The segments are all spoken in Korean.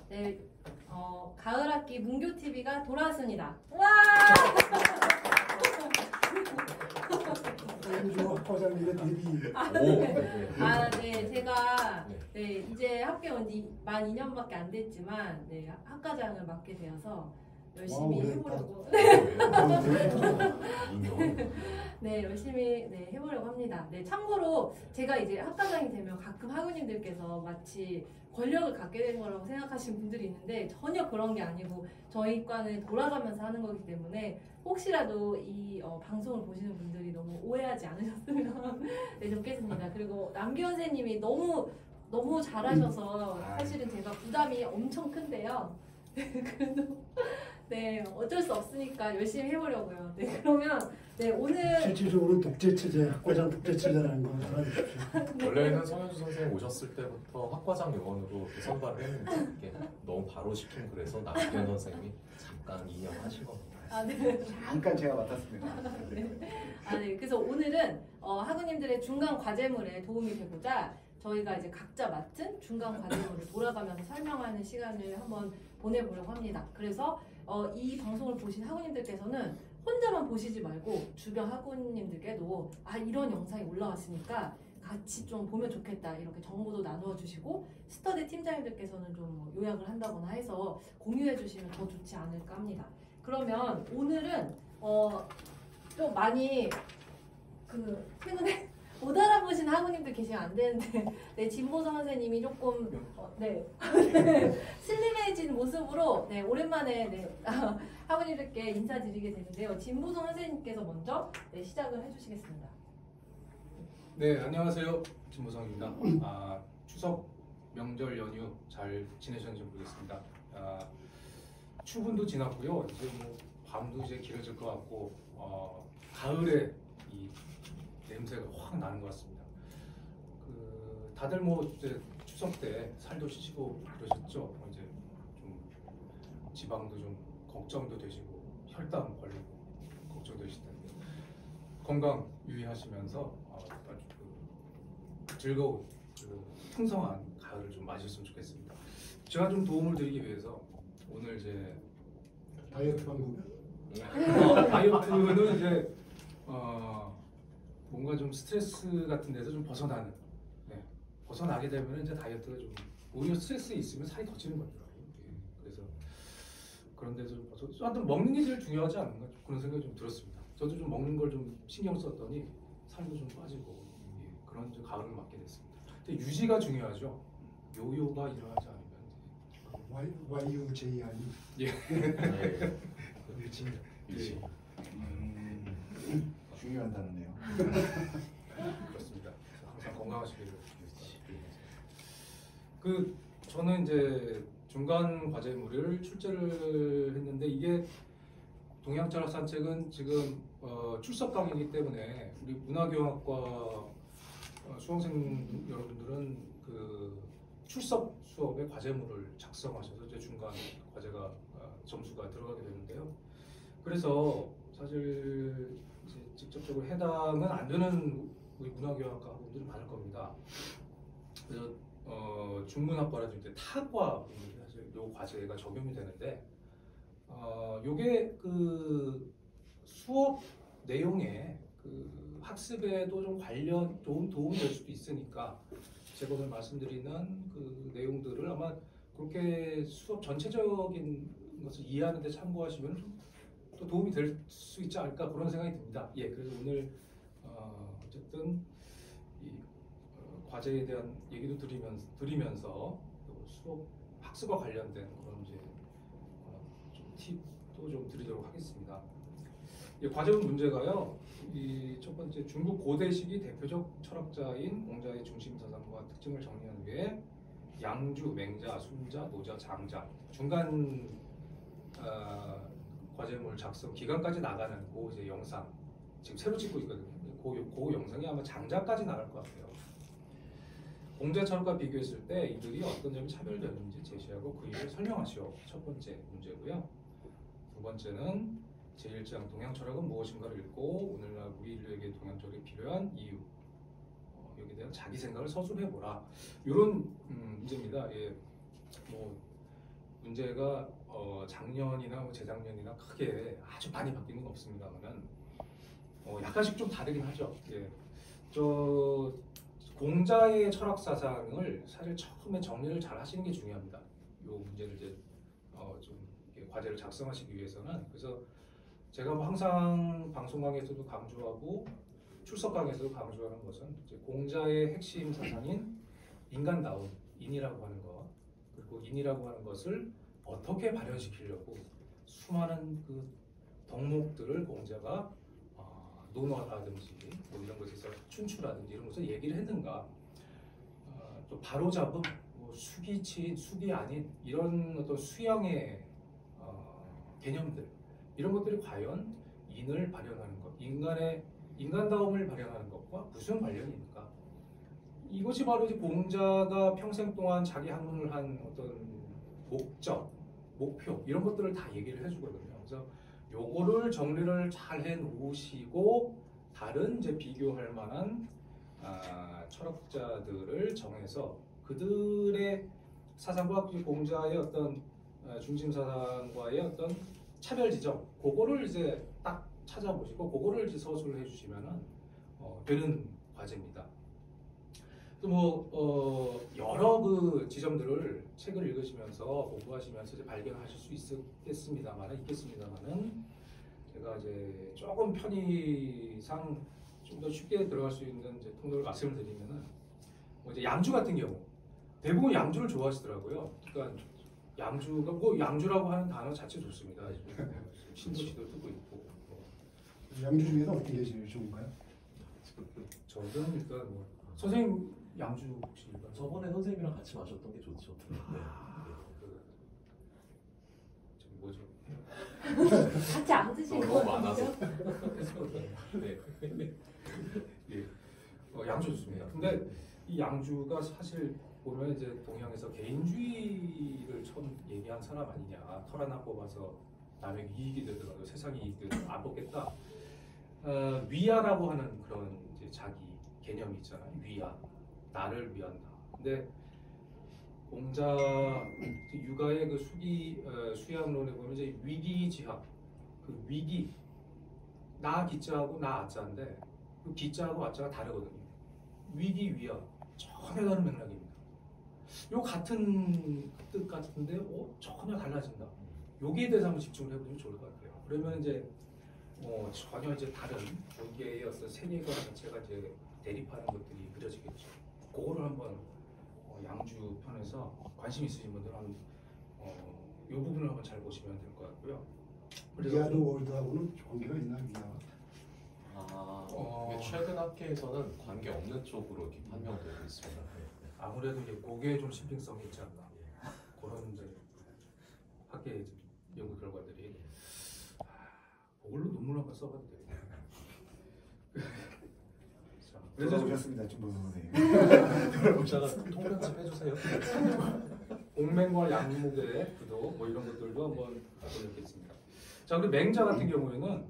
네, 가을 학기 문교 TV가 돌아왔습니다. 와! 학과장님의 데뷔. 네, 제가 이제 학교에 온 지 만 2년밖에 안 됐지만 학과장을 맡게 되어서 열심히 해보려고. 열심히 해보려고 합니다. 참고로 제가 이제 학과장이 되면 가끔 학우님들께서 마치 권력을 갖게 된 거라고 생각하시는 분들이 있는데 전혀 그런 게 아니고 저희 과는 돌아가면서 하는 거기 때문에 혹시라도 이 방송을 보시는 분들이 너무 오해하지 않으셨으면 좋겠습니다. 그리고 남규현 선생님이 너무 잘하셔서 사실은 제가 부담이 엄청 큰데요. 그래도 어쩔 수 없으니까 열심히 해보려고요. 그러면 오늘 실질적으로 독재체제, 학과장 독재체제라는 거 알아주십시오. 원래는 성현주 선생님 오셨을 때부터 학과장 요원으로 선발을 했는데 너무 바로 시키면 그래서 남규현 선생님이 잠깐 이행하신 겁니다. 잠깐 제가 맡았습니다. 그래서 오늘은 학우님들의 중간 과제물에 도움이 되고자 저희가 이제 각자 맡은 중간 과제물을 돌아가면서 설명하는 시간을 한번 보내보려고 합니다. 그래서 이 방송을 보신 학우님들께서는 혼자만 보시지 말고 주변 학우님들께도 이런 영상이 올라왔으니까 같이 좀 보면 좋겠다 이렇게 정보도 나누어 주시고 스터디 팀장님들께서는 좀 요약을 한다거나 해서 공유해 주시면 더 좋지 않을까 합니다. 그러면 오늘은 좀 많이 최근에 못 알아보신 학우님들 계시면 안 되는데 진보성 선생님이 조금 슬림해진 모습으로 오랜만에 학우님들께 인사드리게 되는데요. 진보성 선생님께서 먼저 시작을 해주시겠습니다. 네, 안녕하세요. 진보성입니다. 추석 명절 연휴 잘 지내셨는지 모르겠습니다. 추분도 지났고요. 이제 밤도 이제 길어질 것 같고 가을에 이 냄새가 확 나는 것 같습니다. 다들 이제 추석 때 살도 찌시고 그러셨죠? 이제 좀 지방도 좀 걱정도 되시고 혈당 걸리고 걱정되실 텐데 건강 유의하시면서 아주 즐거운 풍성한 가을을 좀 맞으셨으면 좋겠습니다. 제가 좀 도움을 드리기 위해서 오늘 이제 다이어트 방법. 다이어트는 이제 뭔가 좀 스트레스 같은 데서 좀 벗어나는, 벗어나게 되면 이제 다이어트가 좀 오히려 스트레스 있으면 살이 더 찌는 거더라고요. 그래서 그런 데서 좀 하여튼 먹는 게 제일 중요하지 않은가 그런 생각이 좀 들었습니다. 저도 좀 먹는 걸 좀 신경 썼더니 살도 좀 빠지고 그런 가을을 맞게 됐습니다. 근데 유지가 중요하죠. 요요가 일어나지 않으면 YUJI. 유지. 중요한 단어네요. 그렇습니다. 항상 건강하시기를 바라겠습니다. 저는 이제 중간 과제물을 출제를 했는데 이게 동양철학 산책은 지금 출석 강의이기 때문에 우리 문화교양학과 수강생 여러분들은 출석 수업의 과제물을 작성하셔서 이제 중간 과제가 점수가 들어가게 되는데요. 그래서 사실 이제 직접적으로 해당은 안 되는 우리 문화교양학과 분들이 많을 겁니다. 그래서 중문학과라든지 이제 타과 분들이 사실 요 과제가 적용이 되는데 요게 수업 내용에 학습에도 좀 도움이 될 수도 있으니까 제가 오늘 말씀드리는 내용들을 아마 그렇게 수업 전체적인 것을 이해하는 데 참고하시면 좀 또 도움이 될 수 있지 않을까 그런 생각이 듭니다. 그래서 오늘 어쨌든 이 과제에 대한 얘기도 드리면서 수업 학습과 관련된 그런 이제 좀 팁도 좀 드리도록 하겠습니다. 과제문 문제가요. 이 첫 번째 중국 고대 시기 대표적 철학자인 공자의 중심 사상과 특징을 정리한 후에 양주, 맹자, 순자, 노자, 장자 중간 과제물 작성 기간까지 나가는 이제 영상 지금 새로 찍고 있거든요. 그 영상이 아마 장자까지 나갈 것 같아요. 공자 철학과 비교했을 때 이들이 어떤 점이 차별되는지 제시하고 그 이유를 설명하시오. 첫 번째 문제고요. 두 번째는 제1장 동양 철학은 무엇인가를 읽고 오늘날 우리 인류에게 동양 철학이 필요한 이유 여기에 대한 자기 생각을 서술해보라. 이런 문제입니다. 문제가 작년이나 뭐 재작년이나 크게 아주 많이 바뀌는 건 없습니다만은 약간씩 좀 다르긴 하죠. 예. 저 공자의 철학 사상을 사실 처음에 정리를 잘 하시는 게 중요합니다. 이 문제를 이제 좀 이렇게 과제를 작성하시기 위해서는. 그래서 제가 뭐 항상 방송 강의에서도 강조하고 출석 강의에서도 강조하는 것은 이제 공자의 핵심 사상인 인간다움, 인이라고 하는 것, 그리고 인이라고 하는 것을 어떻게 발현시키려고 수많은 그 덕목들을 공자가 논어라든지 뭐 이런 것에서 춘추라든지 이런 것을 얘기를 했는가, 또 바로잡음, 뭐 숙이 아닌 이런 어떤 수양의 개념들, 이런 것들이 과연 인을 발현하는 것, 인간다움을 발현하는 것과 무슨 관련입니까? 이것이 바로 이제 공자가 평생 동안 자기 학문을 한 어떤 목적, 목표 이런 것들을 다 얘기를 해주거든요. 그래서 요거를 정리를 잘 해놓으시고 다른 이제 비교할 만한 철학자들을 정해서 그들의 사상과 공자의 어떤 중심 사상과의 어떤 차별 지점, 그거를 이제 딱 찾아보시고 그거를 이제 서술을 해주시면은 되는 과제입니다. 또 뭐 여러 그 지점들을 책을 읽으시면서 공부하시면서 이제 발견하실 수 있겠습니다만은 제가 이제 조금 편의상 좀 더 쉽게 들어갈 수 있는 이제 통로를 말씀을 드리면은 뭐 이제 양주 같은 경우 대부분 양주를 좋아하시더라고요. 그러니까 양주가 뭐 양주라고 하는 단어 자체 좋습니다. 신도시도 뜨고 있고. 양주 중에서 어떤 게 제일 좋은가요? 저는 일단 뭐 선생님 양주 혹시 저번에 선생님이랑 같이 마셨던 게 좋죠. 네. 저기 뭐죠? 같이 안 드시는 너무 거 많아서. 네. 예. 양주 좋습니다. 근데 이 양주가 사실 보면 이제 동양에서 개인주의를 처음 얘기한 사람 아니냐. 털 하나 뽑아서 남에게 이익이 되더라도 세상에 이익이 되더라도 안 뽑겠다. 위아라고 하는 그런 이제 자기 개념이 있잖아요. 위아. 나를 위한다. 근데 공자 육아의 그 수양론에 보면 이제 위기지학, 그 위기, 나 기자하고 나 아자인데 그 기자하고 아자가 다르거든요. 위기 위아 전혀 다른 맥락입니다. 요 같은 뜻 같은데 전혀 달라진다. 여기에 대해서 한번 집중을 해보면 좋을 것 같아요. 그러면 이제 전혀 이제 다른 본계의 어떤 세계관 자체가 이제 대립하는 것들이 그려지겠죠. 그거를 한번 양주 편에서 관심 있으신 분들은 이 부분을 한번 잘 보시면 될 것 같고요. 위아도 월드하고는 관계가 있나 위아와? 이게 최근 학계에서는 관계 없는 쪽으로 이렇게 판명되고 있습니다. 아무래도 이제 그게 좀 신빙성이 있지 않나 그런 이제 학계 연구 결과들이 그걸로 논문 한번 써봐도 돼요. 그래서 오셨습니다, 김보수 선생님. 공자가 통편집 해주세요. 공맹과 양목의 구도 뭐 이런 것들도 한번 보겠습니다. 자, 그리고 맹자 같은 경우에는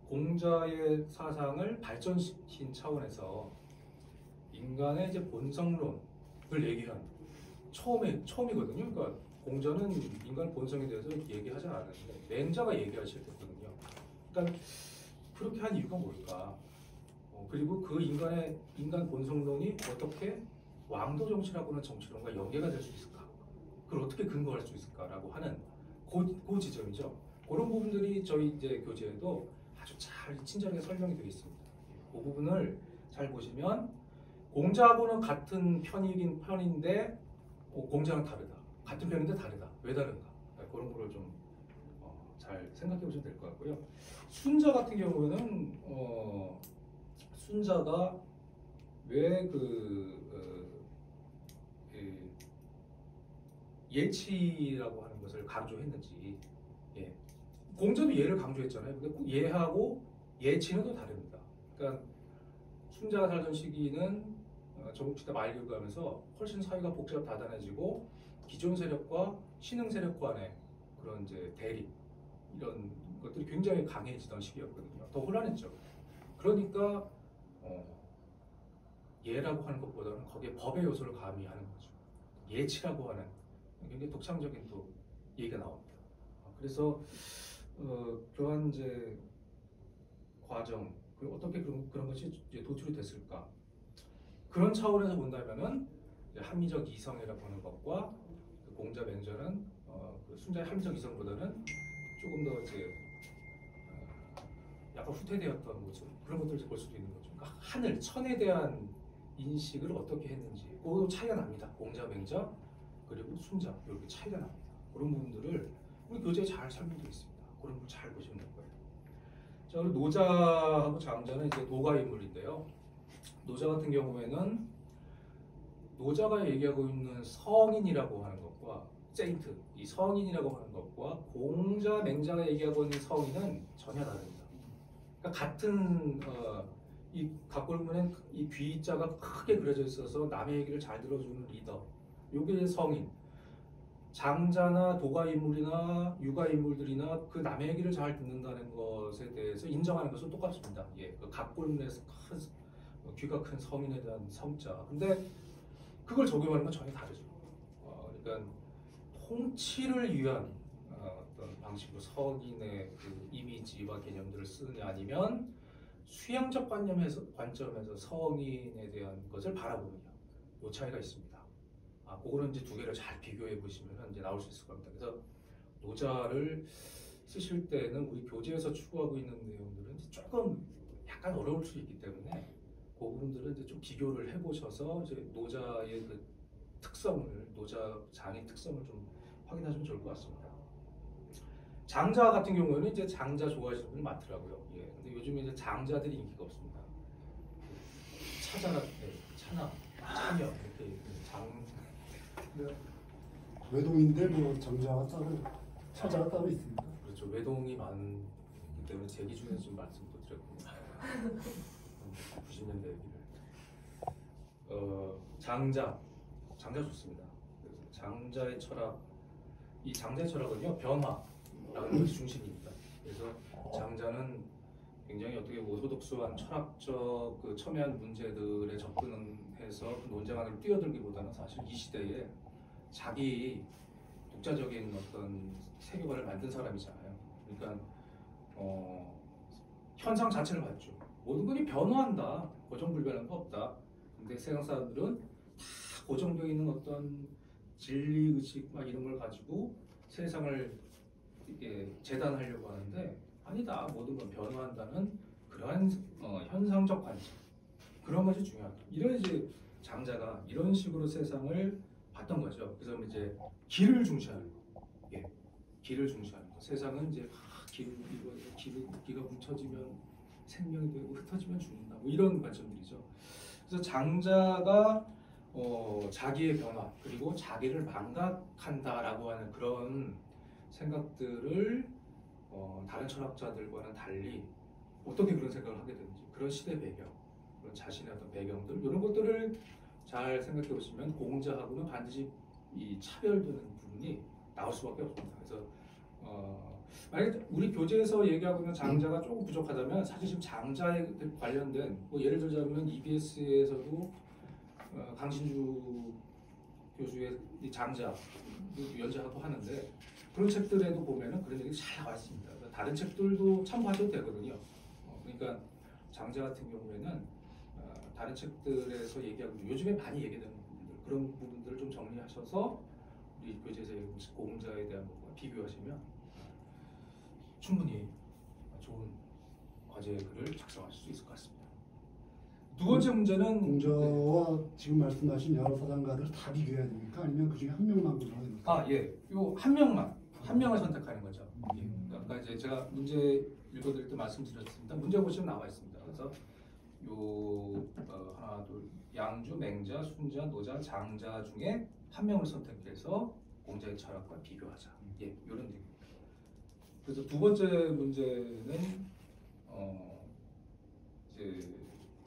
공자의 사상을 발전시킨 차원에서 인간의 이제 본성론을 얘기한 처음이거든요. 그러니까 공자는 인간 본성에 대해서 얘기하지 않았는데 맹자가 얘기하실 때거든요. 그러니까 그렇게 한 이유가 뭘까? 그리고 그 인간 본성론이 어떻게 왕도 정치라고 하는 정치론과 연계가 될 수 있을까? 그걸 어떻게 근거할 수 있을까라고 하는 그 지점이죠. 그런 부분들이 저희 이제 교재에도 아주 잘 친절하게 설명이 되어 있습니다. 그 부분을 잘 보시면 공자하고는 같은 편이긴 편인데 공자는 다르다. 같은 편인데 다르다. 왜 다른가? 그런 거를 좀 잘 생각해 보시면 될 것 같고요. 순자 같은 경우에는 순자가 왜 예치라고 하는 것을 강조했는지, 예. 공자도 예를 강조했잖아요. 근데 꼭 예하고 예치는 또 다릅니다. 그러니까 순자가 살던 시기는 전국시대 말기를 가면서 훨씬 사회가 복잡 다단해지고 기존 세력과 신흥 세력 간의 그런 이제 대립 이런 것들이 굉장히 강해지던 시기였거든요. 더 혼란했죠. 그러니까 예라고 하는 것보다는 거기에 법의 요소를 가미하는 거죠. 예치라고 하는 굉장히 독창적인 또 얘기가 나옵니다. 그래서 그러한 이제 과정, 그리고 어떻게 그런 것이 이제 도출이 됐을까? 그런 차원에서 본다면은 합리적 이성이라고 하는 것과 그 공자 맹자는 그 순자의 합리적 이성보다는 조금 더 이제 약간 후퇴되었던 모습, 그런 것들을 볼 수도 있는 거죠. 그러니까 하늘, 천에 대한 인식을 어떻게 했는지 그 차이가 납니다. 공자 맹자 그리고 순자 이렇게 차이가 납니다. 그런 부분들을 우리 교재에 잘 설명되어 있습니다. 그런 부분 잘 보시면 될 거예요. 자, 그리고 노자하고 장자는 이제 노가 인물인데요. 노자 같은 경우에는 노자가 얘기하고 있는 성인이라고 하는 것과 세인트, 이 성인이라고 하는 것과 공자, 맹자가 얘기하고 있는 성인은 전혀 다릅니다. 그러니까 같은 이 각골문엔 이 귀자가 크게 그려져 있어서 남의 얘기를 잘 들어주는 리더, 요게 성인. 장자나 도가 인물이나 유가 인물들이나 그 남의 얘기를 잘 듣는다는 것에 대해서 인정하는 것은 똑같습니다. 예, 그 각골문에서 귀가 큰 성인에 대한 성자. 근데 그걸 적용하는 건 전혀 다르죠. 그러니까 통치를 위한 어떤 방식으로 성인의 그 이미지와 개념들을 쓰느냐 아니면 수양적 관점에서 성인에 대한 것을 바라보느냐, 이 차이가 있습니다. 그거는 이제 두 개를 잘 비교해 보시면 이제 나올 수 있을 겁니다. 그래서 노자를 쓰실 때는 우리 교재에서 추구하고 있는 내용들은 조금 약간 어려울 수 있기 때문에 그 부분들은 이제 좀 비교를 해보셔서 이제 노자의 그 특성을, 노자 장의 특성을 좀 확인하시면 좋을 것 같습니다. 장자 같은 경우에는 이제 장자 좋아하시는 분이 많더라고요. 예, 근데 요즘에 이제 장자들이 인기가 없습니다. 차자가, 차나, 차녀 이렇게 외동인데 뭐 장자가 따로 차자가 따로 있습니다. 그렇죠. 외동이 많기 때문에 제 기준에서 좀 말씀도 드렸군요. 90년대 얘기를. 장자 좋습니다. 그래서 장자의 철학, 이 장자의 철학은요 변화라는 것이 중심입니다. 그래서 장자는 굉장히 어떻게 오소독스한 철학적 그 첨예한 문제들에 접근해서 그 논쟁 안으로 뛰어들기보다는 사실 이 시대에 자기 독자적인 어떤 세계관을 만든 사람이잖아요. 그러니까 현상 자체를 봤죠. 모든 것이 변화한다. 고정불변한 거 없다. 근데 세상 사람들은 다 고정되어 있는 어떤 진리 의식 막 이런 걸 가지고 세상을 이렇게 재단하려고 하는데 아니다. 모든 건 변화한다는 그러한 현상적 관점, 그런 것이 중요하다. 이런 이제 장자가 이런 식으로 세상을 봤던 거죠. 그래서 이제 길을 중시하는 거, 예, 길을 중시하는 거. 세상은 이제 기가 뭉쳐지면 생명이 되고 흩어지면 죽는다. 뭐 이런 관점들이죠. 그래서 장자가 자기의 변화 그리고 자기를 망각한다라고 하는 그런 생각들을 다른 철학자들과는 달리 어떻게 그런 생각을 하게 되는지, 그런 시대 배경, 그런 자신의 어떤 배경들 이런 것들을 잘 생각해 보시면 공자하고는 반드시 이 차별되는 부분이 나올 수밖에 없습니다. 그래서 만약에 우리 교재에서 얘기하고 있는 장자가 조금 부족하다면 사실 지금 장자에 관련된 뭐 예를 들자면 EBS에서도 강신주 교수의 이 장자 연재하고 하는데 그런 책들에도 보면은 그런 얘기 잘 나와 있습니다. 다른 책들도 참고하셔도 되거든요. 그러니까 장자 같은 경우에는 다른 책들에서 얘기하고 요즘에 많이 얘기되는 부분들, 그런 부분들을 좀 정리하셔서 우리 교재에서 얘기하는 공자에 대한 것과 비교하시면 충분히 좋은 과제 글을 작성하실 수 있을 것 같습니다. 두 번째 문제는 공자와 지금 말씀하신 여러 사상가들 다 비교해야 됩니까? 아니면 그 중에 한 명만 골라야 됩니까? 예, 요 한 명을 선택하는 거죠. 예. 아까 이제 제가 문제 읽어드릴 때 말씀드렸습니다. 문제 보시면 나와 있습니다. 그래서 요 하나, 둘, 양주, 맹자, 순자, 노자, 장자 중에 한 명을 선택해서 공자의 철학과 비교하자. 예, 이런 얘기입니다. 그래서 두 번째 문제는 이제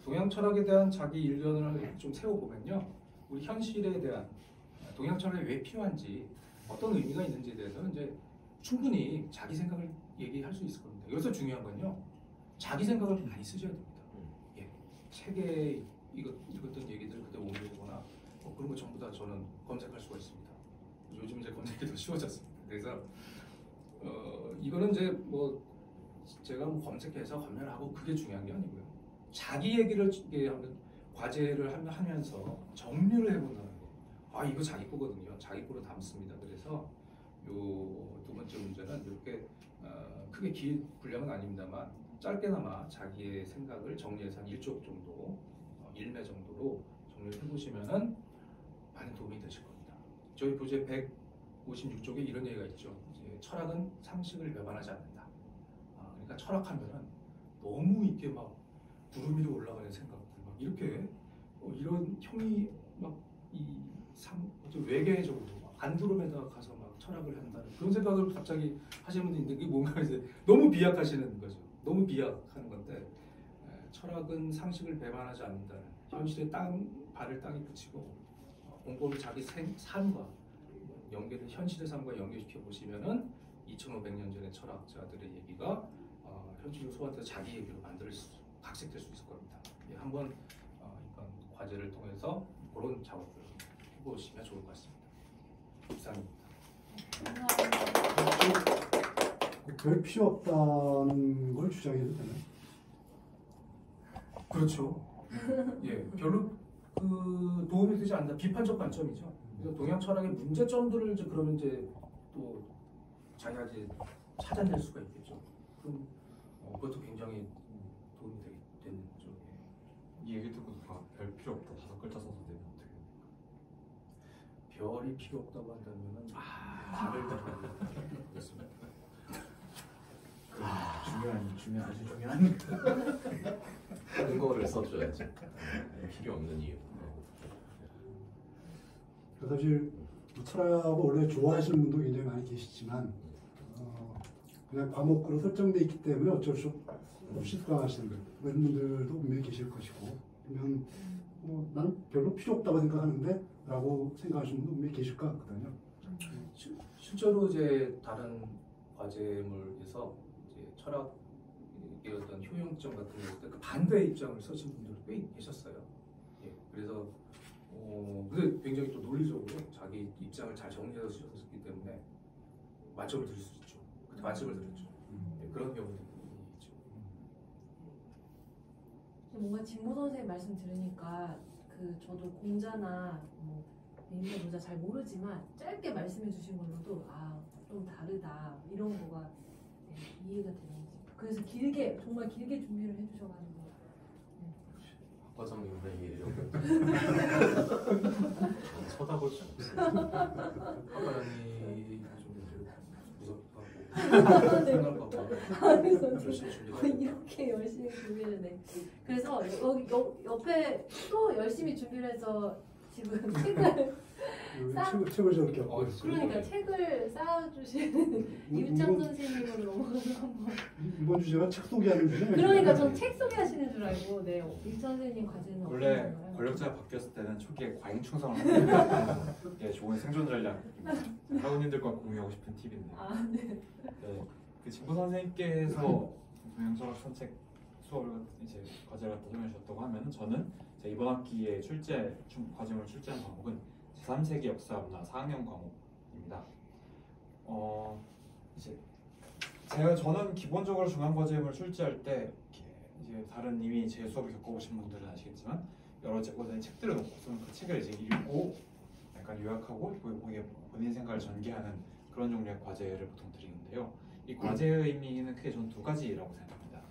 동양 철학에 대한 자기 일견을 좀 세워보면요, 우리 현실에 대한 동양 철학이 왜 필요한지, 어떤 의미가 있는지에 대해서는 이제 충분히 자기 생각을 얘기할 수 있을 겁니다. 여기서 중요한 건요, 자기 생각을 많이 쓰셔야 됩니다. 예, 책에 읽었던 얘기들을 그대로 옮겨보거나 그런 거 전부 다 저는 검색할 수가 있습니다. 요즘 이제 검색이 더 쉬워졌습니다. 그래서 이거는 이제 뭐 제가 뭐 검색해서 검열하고 그게 중요한 게 아니고요. 자기 얘기를 이게 과제를 하면서 정리를 해본다는 거. 아 이거 자기 거거든요. 자기 거로 담습니다. 그래서 요 두 번째 문제는 이렇게 크게 긴 분량은 아닙니다만 짧게나마 자기의 생각을 정리해서 한 1쪽 정도, 1매 정도로 정리를 해보시면은 많은 도움이 되실 겁니다. 저희 교재 156쪽에 이런 얘기가 있죠. 이제 철학은 상식을 배반하지 않는다. 그러니까 철학하면은 너무 이렇게 막 구름 위로 올라가는 생각들 막 이렇게 이런 형이 좀 외계적으로 안드로메다 가서 막 철학을 한다는 그런 생각을 갑자기 하시는 분이 있는데 그게 뭔가 이제 너무 비약하시는 거죠. 너무 비약하는 건데 철학은 상식을 배반하지 않는다는 현실에 발을 땅에 붙이고 곰곰이 자기 삶과 연결 현실의 삶과 연결시켜 보시면은 2,500년 전의 철학자들의 얘기가 현실로 소화돼서 자기 얘기로 각색될 수 있을 겁니다. 예, 한번 이번 과제를 통해서 그런 작업을 해보시면 좋을 것 같습니다. 이상입니다. 별 필요 없다는 걸 주장해도 되나요? 그렇죠. 예, 별로 그 도움이 되지 않는다. 비판적 관점이죠. 그래서 동양 철학의 문제점들을 이제 그러면 이제 또 자기가 이제 찾아낼 수가 있겠죠. 그럼 그것도 굉장히 도움이 되는 거죠. 예. 이 얘기 듣고 별 필요 없다 5글자 써서 내면 어떻게? 별이 필요 없다고 한다면은 달을 그렇습니다. 아주 중요한 근거를 써줘야지. 필요 없는 이유. 사실 철학을 원래 좋아하시는 분도 굉장히 많이 계시지만 그냥 과목으로 설정돼 있기 때문에 어쩔 수 없이 수강하시는 그런 분들도 분명히 계실 것이고 그러면 나는 별로 필요 없다고 생각하는데 라고 생각하시는 분도 분명히 계실 것 같거든요. 실제로 이제 다른 과제물에서 이제 철학의 어떤 효용점 같은 거 그 반대 입장을 쓰신 분들도 꽤 계셨어요. 예, 그래서 근데 굉장히 또 논리적으로 자기 입장을 잘 정리해서 쓰셨기 때문에 만점을 드릴 수 있죠. 그때 만점을 드렸죠. 예, 그런 경우도 있죠. 뭔가 진모 선생님 말씀 들으니까 저도 공자나 뭐 인사 모자 잘 모르지만 짧게 말씀해 주신 걸로도 좀 다르다 이런 거가 이해가 되는지 그래서 정말 길게 준비를 해주셔가지고 학과장 얘기를 쳐다볼 수 없어요. 학과장이 좀 무섭고 생각하고 열심히 준비를 이렇게 열심히 준비를 해. 그래서 옆에 또 열심히 준비를 해서 지금 책을 책을 저렇게 그러니까 책을 쌓아주시는 유창 선생님으로 넘어가서 한번 이번 주제가 책 소개하는 주제예요. 그러니까 전 책 소개하시는 줄 알고 유창 선생님 과제는 원래 어떤 건가요? 권력자가 바뀌었을 때는 초기에 과잉 충성을 하는 게 좋은 생존 전략입니다. 학우님들과 공유하고 싶은 팁인데. 네. 네, 그 진보 선생님께서 동양철학 선책 수업을 이제 과제를 갖다 설명해 주셨다고 하면 저는 이번 학기에 과제를 출제한 과목은 제3세기 역사 문화 4학년 과목입니다. 이제 저는 기본적으로 중간 과제를 출제할 때 이제 다른 이미 제 수업을 겪어보신 분들은 아시겠지만 여러 책들을 놓고서는 그 책을 이제 읽고 약간 요약하고 본인 생각을 전개하는 그런 종류의 과제를 보통 드리는데요. 이 과제의 의미는 크게 저는 2가지라고 생각합니다.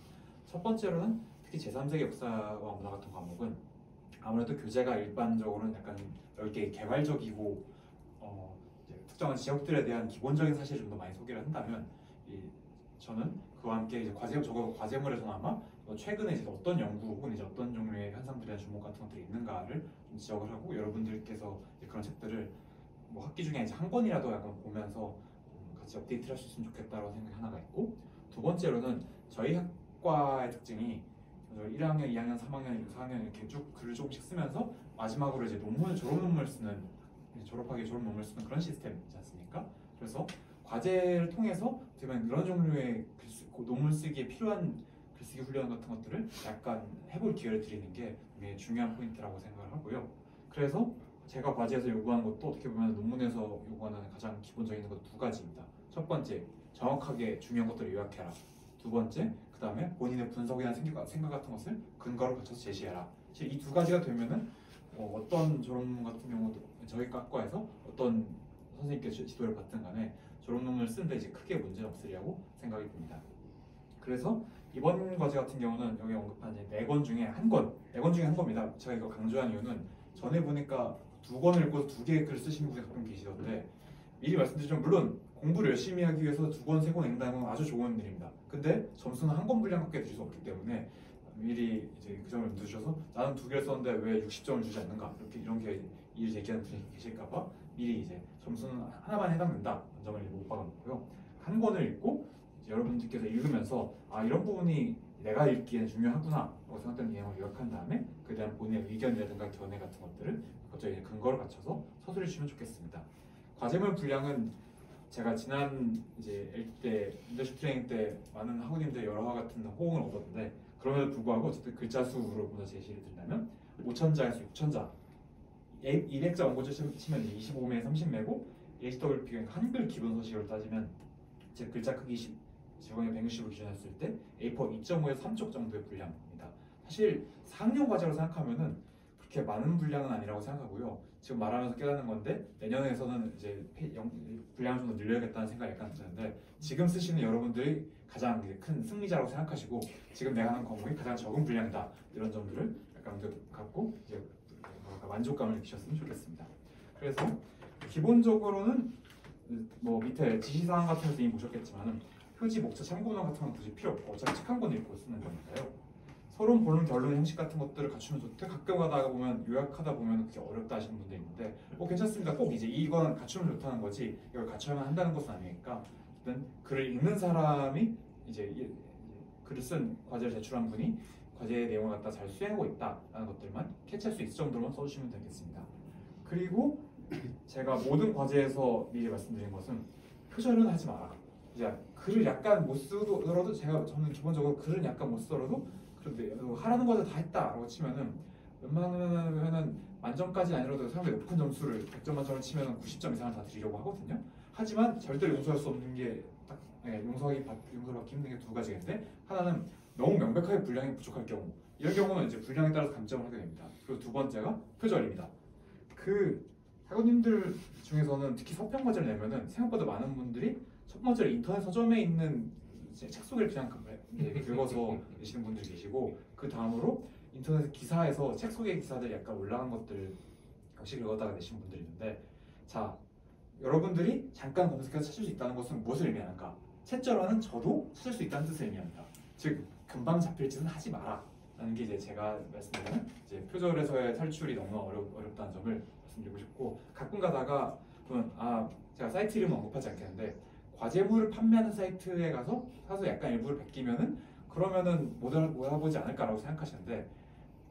첫 번째로는 특히 제3세기 역사와 문화 같은 과목은 아무래도 교재가 일반적으로는 약간 넓게 개발적이고 특정한 지역들에 대한 기본적인 사실을 좀 더 많이 소개를 한다면 저는 그와 함께 이제 과제물에서는 아마 최근에 이제 어떤 연구 혹은 이제 어떤 종류의 현상들에 대한 주목 같은 것들이 있는가를 좀 지적을 하고 여러분들께서 그런 책들을 뭐 학기 중에 이제 한 권이라도 약간 보면서 같이 업데이트를 할 수 있으면 좋겠다라는 생각이 하나가 있고 두 번째로는 저희 학과의 특징이 1학년, 2학년, 3학년, 4학년 이렇게 쭉 글을 조금씩 쓰면서 마지막으로 이제 졸업 논문을 쓰는 그런 시스템이지 않습니까? 그래서 과제를 통해서 이런 종류의 논문 쓰기에 필요한 글쓰기 훈련 같은 것들을 약간 해볼 기회를 드리는 게 굉장히 중요한 포인트라고 생각을 하고요. 그래서 제가 과제에서 요구하는 것도 어떻게 보면 논문에서 요구하는 가장 기본적인 것 두 가지입니다. 첫 번째, 정확하게 중요한 것들을 요약해라. 두 번째, 그 다음에 본인의 분석이나 생각 같은 것을 근거로 갖춰서 제시해라. 이 두 가지가 되면은 어떤 졸업논문 같은 경우도 저희 과에서 어떤 선생님께 지도를 받든 간에 졸업논문을 쓰는데 이제 크게 문제는 없으리라고 생각이 듭니다. 그래서 이번 과제 같은 경우는 여기 언급한 이제 4권 중에 한 권, 4권 중에 한 겁니다. 제가 이거 강조한 이유는 전에 보니까 2권을 읽고 2개의 글을 쓰시는 분이 가끔 계시던데 미리 말씀드리자면 물론 공부를 열심히 하기 위해서 2권, 3권 읽는다는 건 아주 좋은 일입니다. 근데 점수는 한 권 분량밖에 드릴 수 없기 때문에 미리 이제 그 점을 두셔서 나는 2개를 썼는데 왜 60점을 주지 않는가 이런 게 이유 제기하는 분이 계실까봐 미리 이제 점수는 하나만 해당된다 이 점을 못 박아놓고요. 한 권을 읽고 여러분들께서 읽으면서 아 이런 부분이 내가 읽기엔 중요하구나 라고 생각되는 내용을 요약한 다음에 그에 대한 본인의 의견이라든가 견해 같은 것들을 갑자기 근거를 갖춰서 서술해 주시면 좋겠습니다. 과제물 분량은 제가 지난 이제 L때 리더십 트레이닝 때 많은 학우님들 여러와 같은 호응을 얻었는데 그럼에도 불구하고 어쨌든 글자 수로 먼저 제시를 드린다면 5,000자에서 6,000자 200자 원고지 치면 25매에 30매고 HWP 한글 기본 서식으로 따지면 제 글자 크기 직원이 160을 기준했을 때 A4 2.5에서 3쪽 정도의 분량입니다. 사실 4학년 과제로 생각하면은 그렇게 많은 분량은 아니라고 생각하고요. 지금 말하면서 깨닫는 건데 내년에서는 이제 분량을 좀 더 늘려야겠다는 생각이 약간 드는데 지금 쓰시는 여러분들이 가장 큰 승리자라고 생각하시고 지금 내가 하는 과목이 가장 적은 분량이다 이런 점들을 약간 갖고 이제 만족감을 느끼셨으면 좋겠습니다. 그래서 기본적으로는 뭐 밑에 지시사항 같은 것도 이미 보셨겠지만은 표지, 목차, 참고문 같은 건 굳이 필요 없고 어차피 책 한 권 읽고 쓰는 거니까요. 서론, 본론, 결론, 형식 같은 것들을 갖추면 좋대. 가끔 가다가 보면 요약하다 보면 그게 어렵다 하시는 분들 있는데 괜찮습니다. 꼭 이제 이건 갖추면 좋다는 거지 이걸 갖춰야만 한다는 것은 아니니까 어쨌든 글을 읽는 사람이 이제 글을 쓴 과제를 제출한 분이 과제의 내용을 갖다 잘 수행하고 있다라는 것들만 캐치할 수 있을 정도로만 써주시면 되겠습니다. 그리고 제가 모든 과제에서 미리 말씀드린 것은 표절은 하지 마라. 이제 글을 약간 못 쓰더라도 저는 기본적으로 글은 약간 못 쓰더라도 그런데 하라는 과제 다 했다라고 치면은 웬만하면은 만점까지 아니라도 상당히 높은 점수를 100점 만점을 치면은 90점 이상을 다 드리려고 하거든요. 하지만 절대로 용서할 수 없는 게 딱 용서받기 힘든 게 두 가지인데 하나는 너무 명백하게 분량이 부족할 경우 이런 경우는 이제 분량에 따라서 감점을 하게 됩니다. 그리고 두 번째가 표절입니다. 그 학우님들 중에서는 특히 서평 과제를 내면은 생각보다 많은 분들이 첫 번째로 인터넷 서점에 있는 책 소개를 그냥 긁어서 내시는 분들이 계시고 그 다음으로 인터넷 기사에서 책 소개 기사들이 약간 올라간 것들을 역시 긁었다가 내신 분들이 있는데 자 여러분들이 잠깐 검색해서 찾을 수 있다는 것은 무엇을 의미하는가? 채점하는 저도 찾을 수 있다는 뜻을 의미합니다. 즉 금방 잡힐 짓은 하지 마라 라는 게 이제 제가 말씀드리는 이제 표절에서의 탈출이 너무 어렵다는 점을 말씀드리고 싶고 가끔 가다가 보면 제가 사이트 이름은 언급하지 않겠는데 과제물을 판매하는 사이트에 가서 약간 일부를 베끼면은 그러면은 못 알아보지 않을까라고 생각하시는데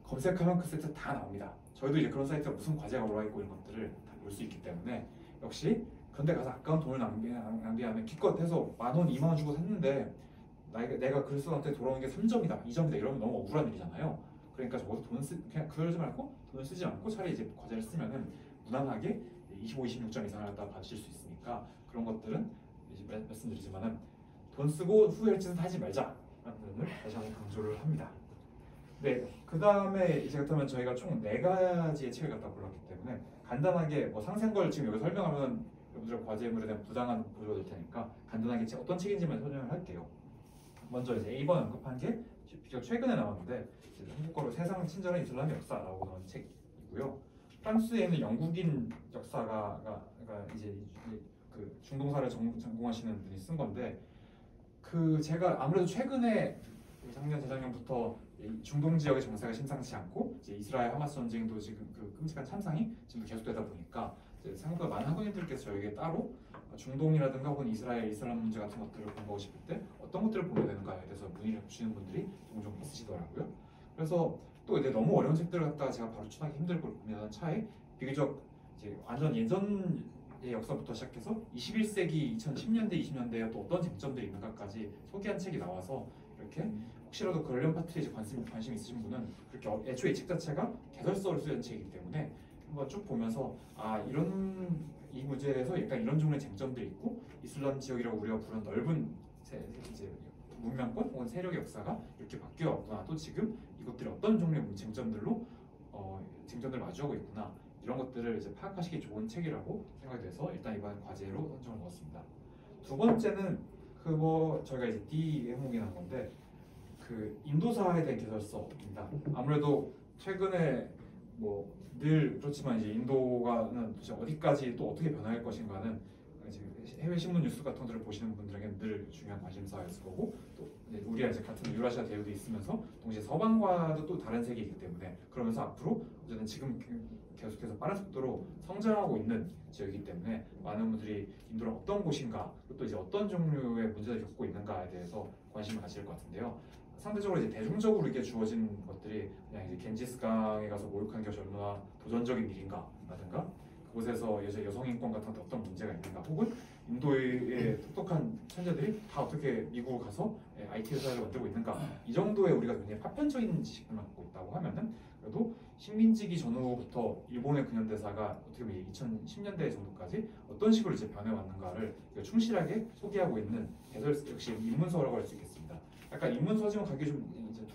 검색하면 그 사이트 다 나옵니다. 저희도 이제 그런 사이트가 무슨 과제가 올라와 있고 이런 것들을 다 볼 수 있기 때문에 역시 그런데 가서 아까운 돈을 낭비하면 기껏 해서 10,000원, 20,000원 주고 샀는데 내가 글 써한테 돌아오는 게 3점이다, 2점이다 이러면 너무 억울한 일이잖아요. 그러니까 적어도 그냥 그러지 말고 돈을 쓰지 않고 차라리 이제 과제를 쓰면은 무난하게 25, 26점 이상을 갖다 받으실 수 있으니까 그런 것들은 이제 말씀드리지만은 돈 쓰고 후회할 짓은 하지 말자라는 점을 다시 한번 강조를 합니다. 네, 그 다음에 이제 그렇다면 저희가 총 4가지의 책을 갖다 골랐기 때문에 간단하게 뭐 상세한 걸 지금 여기 설명하면 여러분들 과제물에 대한 부당한 보조가 될 테니까 간단하게 어떤 책인지만 설명을 할게요. 먼저 이제 A번 언급한 게 비교적 최근에 나왔는데 한국어로 세상 친절한 이슬람의 역사라고 나온 책이고요. 프랑스에 있는 영국인 역사가가 이제 그 중동사를 전공하시는 분이 쓴 건데 그 제가 아무래도 최근에 작년 재작년부터 중동 지역의 정세가 심상치 않고 이제 이스라엘 하마스 전쟁도 지금 그 끔찍한 참상이 지금 계속되다 보니까 이제 생각보다 많은 학우님들께서 저에게 따로 중동이라든가 혹은 이스라엘 이슬람 문제 같은 것들을 공부하고 싶을 때 어떤 것들을 보면 되는가에 대해서 문의를 주시는 분들이 종종 있으시더라고요. 그래서 또 이제 너무 어려운 책들을 갖다가 제가 바로 추천하기 힘들 걸 고민하는 차에 비교적 이제 완전 예전의 역사부터 시작해서 21세기 2010년대 20년대에 또 어떤 쟁점들이 있는가까지 소개한 책이 나와서 이렇게 혹시라도 관련 파트에 관심 있으신 분은 그렇게 애초에 이 책 자체가 개설서를 쓰는 책이기 때문에 한번 쭉 보면서 이 문제에서 약간 이런 종류의 쟁점들이 있고 이슬람 지역이라고 우리가 부르는 넓은 이제 문명권 혹은 세력의 역사가 이렇게 바뀌어 왔구나. 또 지금 이것들이 어떤 종류의 쟁점들로 쟁점들을 마주하고 있구나. 이런 것들을 이제 파악하시기 좋은 책이라고 생각이 돼서 일단 이번 과제로 선정을 넣었습니다. 두 번째는 저희가 이제 D 항목이 난 건데 인도사에 대한 개설서입니다. 아무래도 최근에 늘 그렇지만 이제 인도가는 도대체 어디까지 또 어떻게 변할 것인가는 이제 해외 신문 뉴스 같은 것들을 보시는 분들에게는 늘 중요한 관심사였을 거고 또 우리가 이제 같은 유라시아 대륙도 있으면서 동시에 서방과도 또 다른 세계이기 때문에 그러면서 앞으로 어쨌든 지금 계속해서 빠른 속도로 성장하고 있는 지역이기 때문에 많은 분들이 인도가 어떤 곳인가 또 이제 어떤 종류의 문제를 겪고 있는가에 대해서 관심을 가질 것 같은데요. 상대적으로 이제 대중적으로 이게 주어진 것들이 그냥 이제 겐지스강에 가서 목욕하는 것이 얼마나 도전적인 일인가라든가 그곳에서 여성 인권 같은 어떤 문제가 있는가 혹은 인도의 똑똑한 천재들이 다 어떻게 미국 가서 IT 회사를 만들고 있는가 이 정도의 우리가 굉장히 파편적인 지식을 갖고 있다고 하면은 그래도 식민지기 전후부터 일본의 근현대사가 어떻게 보면 2010년대 정도까지 어떤 식으로 이제 변해왔는가를 충실하게 소개하고 있는 역시 인문서라고 할 수 있겠습니다. 약간 인문서지만 가기 좀 이제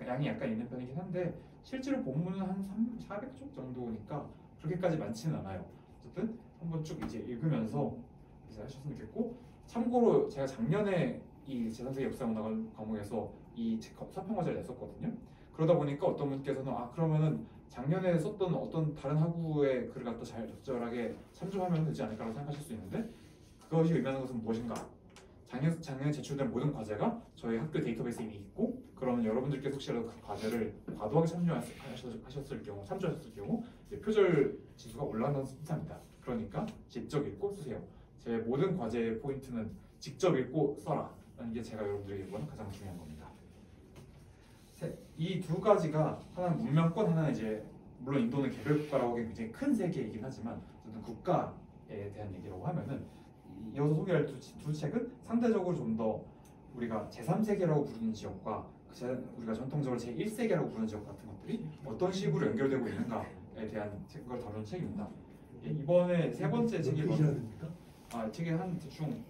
양이 약간 있는 편이긴 한데 실제로 본문은 한 400쪽 정도니까 그렇게까지 많지는 않아요. 어쨌든 한번 쭉 이제 읽으면서 이제 하셨으면 좋겠고 참고로 제가 작년에 이 제3세기 역사문학 과목에서 이 서평 과제를 냈었거든요. 그러다 보니까 어떤 분께서는 그러면은 작년에 썼던 어떤 다른 학우의 글을 갖다 잘 적절하게 참조하면 되지 않을까라고 생각하실 수 있는데 그것이 의미하는 것은 무엇인가? 작년에 제출된 모든 과제가 저희 학교 데이터베이스에 이미 있고 그러면 여러분들께서 혹시라도 그 과제를 과도하게 참조하셨을 경우 이제 표절 지수가 올라가는 습니다. 그러니까 직접 읽고 쓰세요. 제 모든 과제의 포인트는 직접 읽고 써라 라는 게 제가 여러분들에게 요구하는 가장 중요한 겁니다. 이 두 가지가 하나는 문명권, 하나는 이제 물론 인도는 개별 국가라고 하기엔 굉장히 큰 세계이긴 하지만 어쨌든 국가에 대한 얘기라고 하면은 이어서 소개할 두 책은 상대적으로 좀 더 우리가 제3세계라고 부르는 지역과 우리가 전통적으로 제1세계라고 부르는 지역 같은 것들이 어떤 식으로 연결되고 있는가에 대한 걸 다루는 책입니다. 이번에 세 번째 책이 책이 한 대충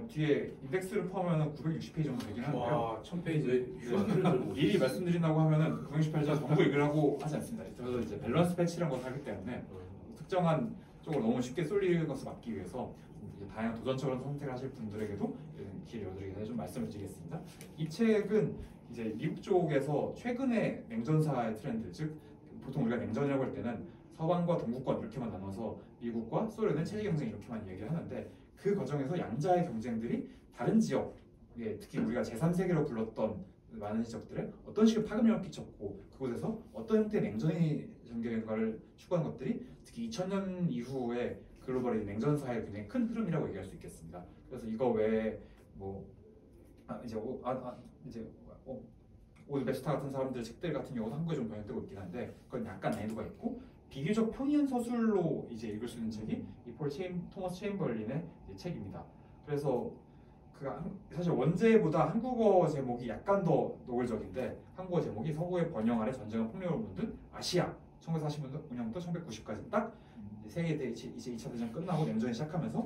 뒤에 인덱스를 포함하면 960페이지 정도 되긴 하는데요. 와, 1000페이지. 미리 말씀드린다고 하면은 960페이지 전부 읽으라고 하지 않습니다. 그래서 이제 밸런스 패치라는 것을 하기 때문에 특정한 쪽으로 너무 쉽게 쏠리는 것을 막기 위해서 이제 다양한 도전적인 선택을 하실 분들에게도 기회를 여드리기 위해 좀 말씀을 드리겠습니다. 이 책은 이제 미국 쪽에서 최근의 냉전사의 트렌드, 즉 보통 우리가 냉전이라고 할 때는 서방과 동구권 이렇게만 나눠서 미국과 소련의 체제 경쟁 이렇게만 얘기를 하는데 그 과정에서 양자의 경쟁들이 다른 지역, 특히 우리가 제3세계로 불렀던 많은 지역들에 어떤 식의 파급력을 끼쳤고 그곳에서 어떤 형태의 냉전이 전개된가를 추구한 것들이 특히 2000년 이후에 글로벌의 냉전사의 굉장히 큰 흐름이라고 얘기할 수 있겠습니다. 그래서 이거 외에 오드 웹스터 같은 사람들 책들 같은 경우도 한국에 좀 번역되고 있긴 한데 그건 약간 난이도가 있고 비교적 평이한 서술로 이제 읽을 수 있는 책이 이 토머스 체인벌린의 책입니다. 그래서 사실 원제보다 한국어 제목이 약간 더 노골적인데 한국어 제목이 서구의 번영 아래 전쟁과 폭력을 묻는 아시아 1945년부터 1990까지 딱 세계 이제 2차 대전 끝나고 냉전이 시작하면서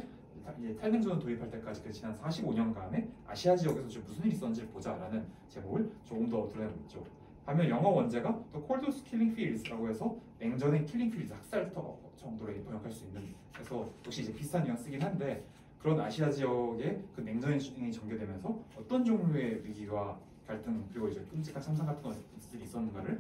이제 탈냉전을 도입할 때까지 그 지난 45년간의 아시아 지역에서 지금 무슨 일이 있었는지를 보자라는 제목을 조금 더 드러내고 있죠. 반면 영어 원제가 또 Cold War's Killing Fields라고 해서 냉전의 킬링 필드 학살터 정도로 번역할 수 있는 그래서 역시 이제 비슷한 뉘앙스긴 한데 그런 아시아 지역의 그 냉전이 전개되면서 어떤 종류의 위기와 갈등 그리고 이제 끔찍한 참상 같은 것들이 있었는가를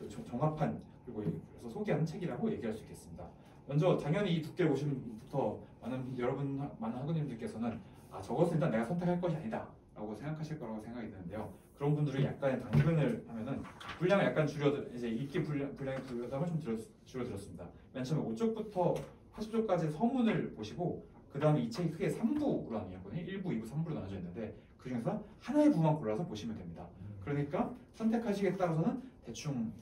종합한 그리고 그래서 소개하는 책이라고 얘기할 수 있겠습니다. 먼저 당연히 이 두께를 보시면부터 많은 학우님들께서는 저것은 일단 내가 선택할 것이 아니다 라고 생각하실 거라고 생각이 드는데요. 그런 분들은 약간의 당근을 하면은 분량을 약간 이제 읽기 분량의 부담을 좀 줄여드렸습니다. 맨 처음에 5쪽부터 80쪽까지 서문을 보시고 그 다음에 이 책이 크게 3부로 나뉘었거든요. 1부, 2부, 3부로 나눠져 있는데 그 중에서 하나의 부만 골라서 보시면 됩니다. 그러니까 선택하시기에 따라서는 대충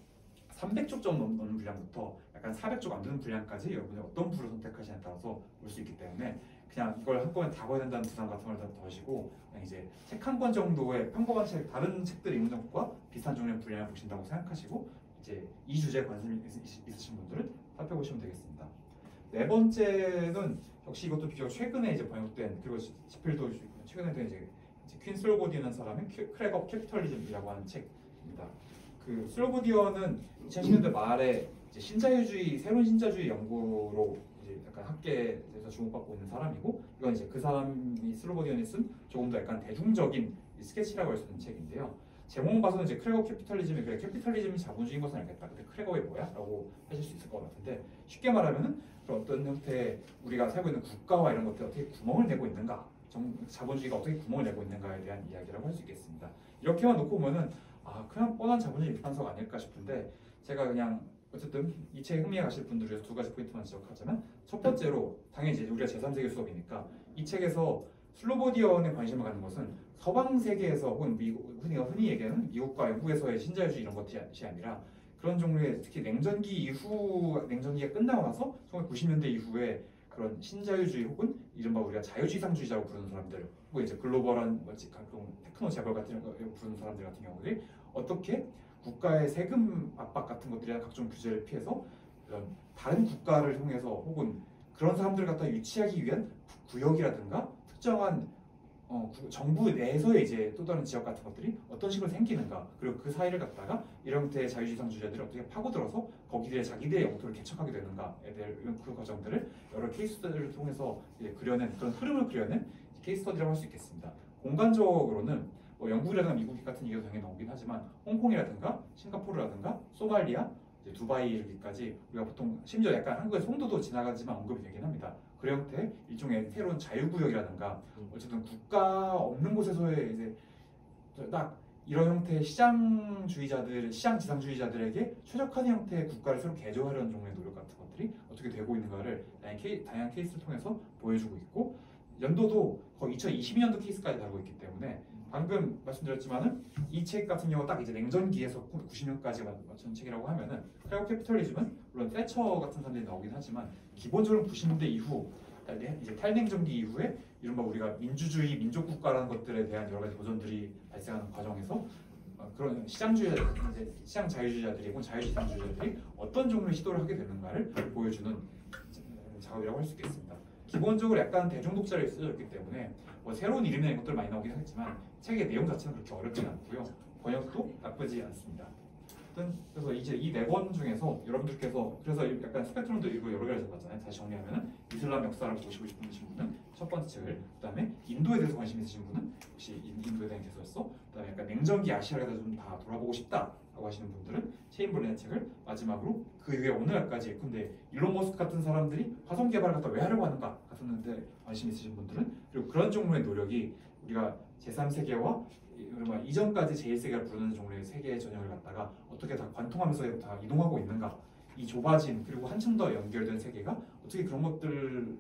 300쪽 정도 넘는 분량부터 약간 400쪽 안 되는 분량까지 여러분이 어떤 부를 선택하시냐에 따라서 볼 수 있기 때문에 그냥 이걸 한꺼번에 다 봐야 된다는 부담 같은 걸 더시고 그냥 이제 책 한 권 정도의 평범한 다른 책들 읽는 것과 비슷한 종류의 분량을 보신다고 생각하시고 이제 이 주제에 관심이 있으신 분들은 살펴보시면 되겠습니다. 네 번째는 역시 이것도 비교적 최근에 이제 번역된, 그리고 지필도 최근에 된 이제 퀸 슬로보디언이라는 사람의 크랙 업 캐피털리즘이라고 하는 책입니다. 그 슬로보디언은 2010년대 말에 이제 신자유주의, 새로운 신자유주의 연구로 이제 약간 학계에서 주목받고 있는 사람이고, 이건 이제 그 사람이 슬로보디언이 쓴 조금 더 약간 대중적인 스케치라고 할 수 있는 책인데요. 제목만 봐서는 이제 크랙업 캐피털리즘이, 그래 캐피털리즘이 자본주의인 것은 알겠다. 근데 크랙업이 뭐야? 라고 하실 수 있을 것 같은데, 쉽게 말하면은 그런 어떤 형태의 우리가 살고 있는 국가와 이런 것들이 어떻게 구멍을 내고 있는가, 자본주의가 어떻게 구멍을 내고 있는가에 대한 이야기라고 할 수 있겠습니다. 이렇게만 놓고 보면은 그냥 뻔한 자본주의 비판서가 아닐까 싶은데, 제가 그냥 어쨌든 이 책에 흥미가 가실 분들 위해서 두 가지 포인트만 지적하자면, 첫 번째로 당연히 이제 우리가 제3세계 수업이니까 이 책에서 슬로보디언에 관심을 갖는 것은 서방 세계에서 혹은 흔히 얘기하는 미국과 영국에서의 신자유주의 이런 것이 아니라 그런 종류의 특히 냉전기가 끝나고 나서 1990년대 이후에 그런 신자유주의 혹은 이른바 우리가 자유지상주의자로 부르는 사람들, 혹은 이제 글로벌한 각종 테크노 재벌 같은 거 부르는 사람들 같은 경우들이 어떻게 국가의 세금 압박 같은 것들이나 각종 규제를 피해서 이런 다른 국가를 통해서 혹은 그런 사람들을 갖다 유치하기 위한 구역이라든가 특정한 정부 내에서의 이제 또 다른 지역 같은 것들이 어떤 식으로 생기는가, 그리고 그 사이를 갖다가 이런 형태의 자유지상주의자들이 어떻게 파고들어서 거기들의 자기들의 영토를 개척하게 되는가에 대한 그 과정들을 여러 케이스들을 통해서 이제 그려낸, 그런 흐름을 그려낸 케이스 스터디라고 할 수 있겠습니다. 공간적으로는 뭐 영국이라든가 미국 같은 얘기도 당연히 나오긴 하지만 홍콩이라든가 싱가포르라든가 소말리아, 이제 두바이 이렇게까지 우리가 보통 심지어 약간 한국의 송도도 지나가지만 언급이 되긴 합니다. 그런 형태 일종의 새로운 자유구역이라든가 어쨌든 국가 없는 곳에서의 이제 딱 이런 형태의 시장지상주의자들에게 최적화된 형태의 국가를 새로 개조하려는 종류의 노력 같은 것들이 어떻게 되고 있는가를 다양한 케이스를 통해서 보여주고 있고, 연도도 거의 2022년도 케이스까지 다루고 있기 때문에 방금 말씀드렸지만은 이 책 같은 경우 딱 이제 냉전기에서 90년까지 맞춘 책이라고 하면은 크랙업 캐피털리즘은 물론 태처 같은 사람들이 나오긴 하지만 기본적으로 90년대 이후 이제 탈냉전기 이후에 이른바 우리가 민주주의, 민족국가라는 것들에 대한 여러 가지 도전들이 발생하는 과정에서 그런 시장 자유주의자들이 혹은 자유지상주의자들이 어떤 종류의 시도를 하게 되는가를 보여주는 작업이라고 할 수 있겠습니다. 기본적으로 약간 대중독자를 쓰여졌기 때문에 뭐 새로운 이름이나 이런 것들 많이 나오긴 하겠지만 책의 내용 자체는 그렇게 어렵진 않고요. 번역도 나쁘지 않습니다. 그래서 이제 이 네 권 중에서 여러분들께서 그래서 약간 스펙트럼도 이거 여러 개를 잡았잖아요. 다시 정리하면은 이슬람 역사를 보시고 싶으신 분은 첫 번째 책을, 그다음에 인도에 대해서 관심 있으신 분은 혹시 인도에 대한 개소였어, 그다음에 약간 냉전기 아시아에 대해서 좀 다 돌아보고 싶다라고 하시는 분들은 체인블렌의 책을, 마지막으로 그 이후에 오늘날까지 근데 일론 머스크 같은 사람들이 화성 개발을 갖다 왜 하려고 하는가 같은 데 관심 있으신 분들은, 그리고 그런 종류의 노력이 우리가 제3세계와 이전까지 제1세계를 부르는 종류의 세계의 전형을 갖다가 어떻게 다 관통하면서 다 이동하고 있는가, 이 좁아진 그리고 한층 더 연결된 세계가 어떻게 그런 것들,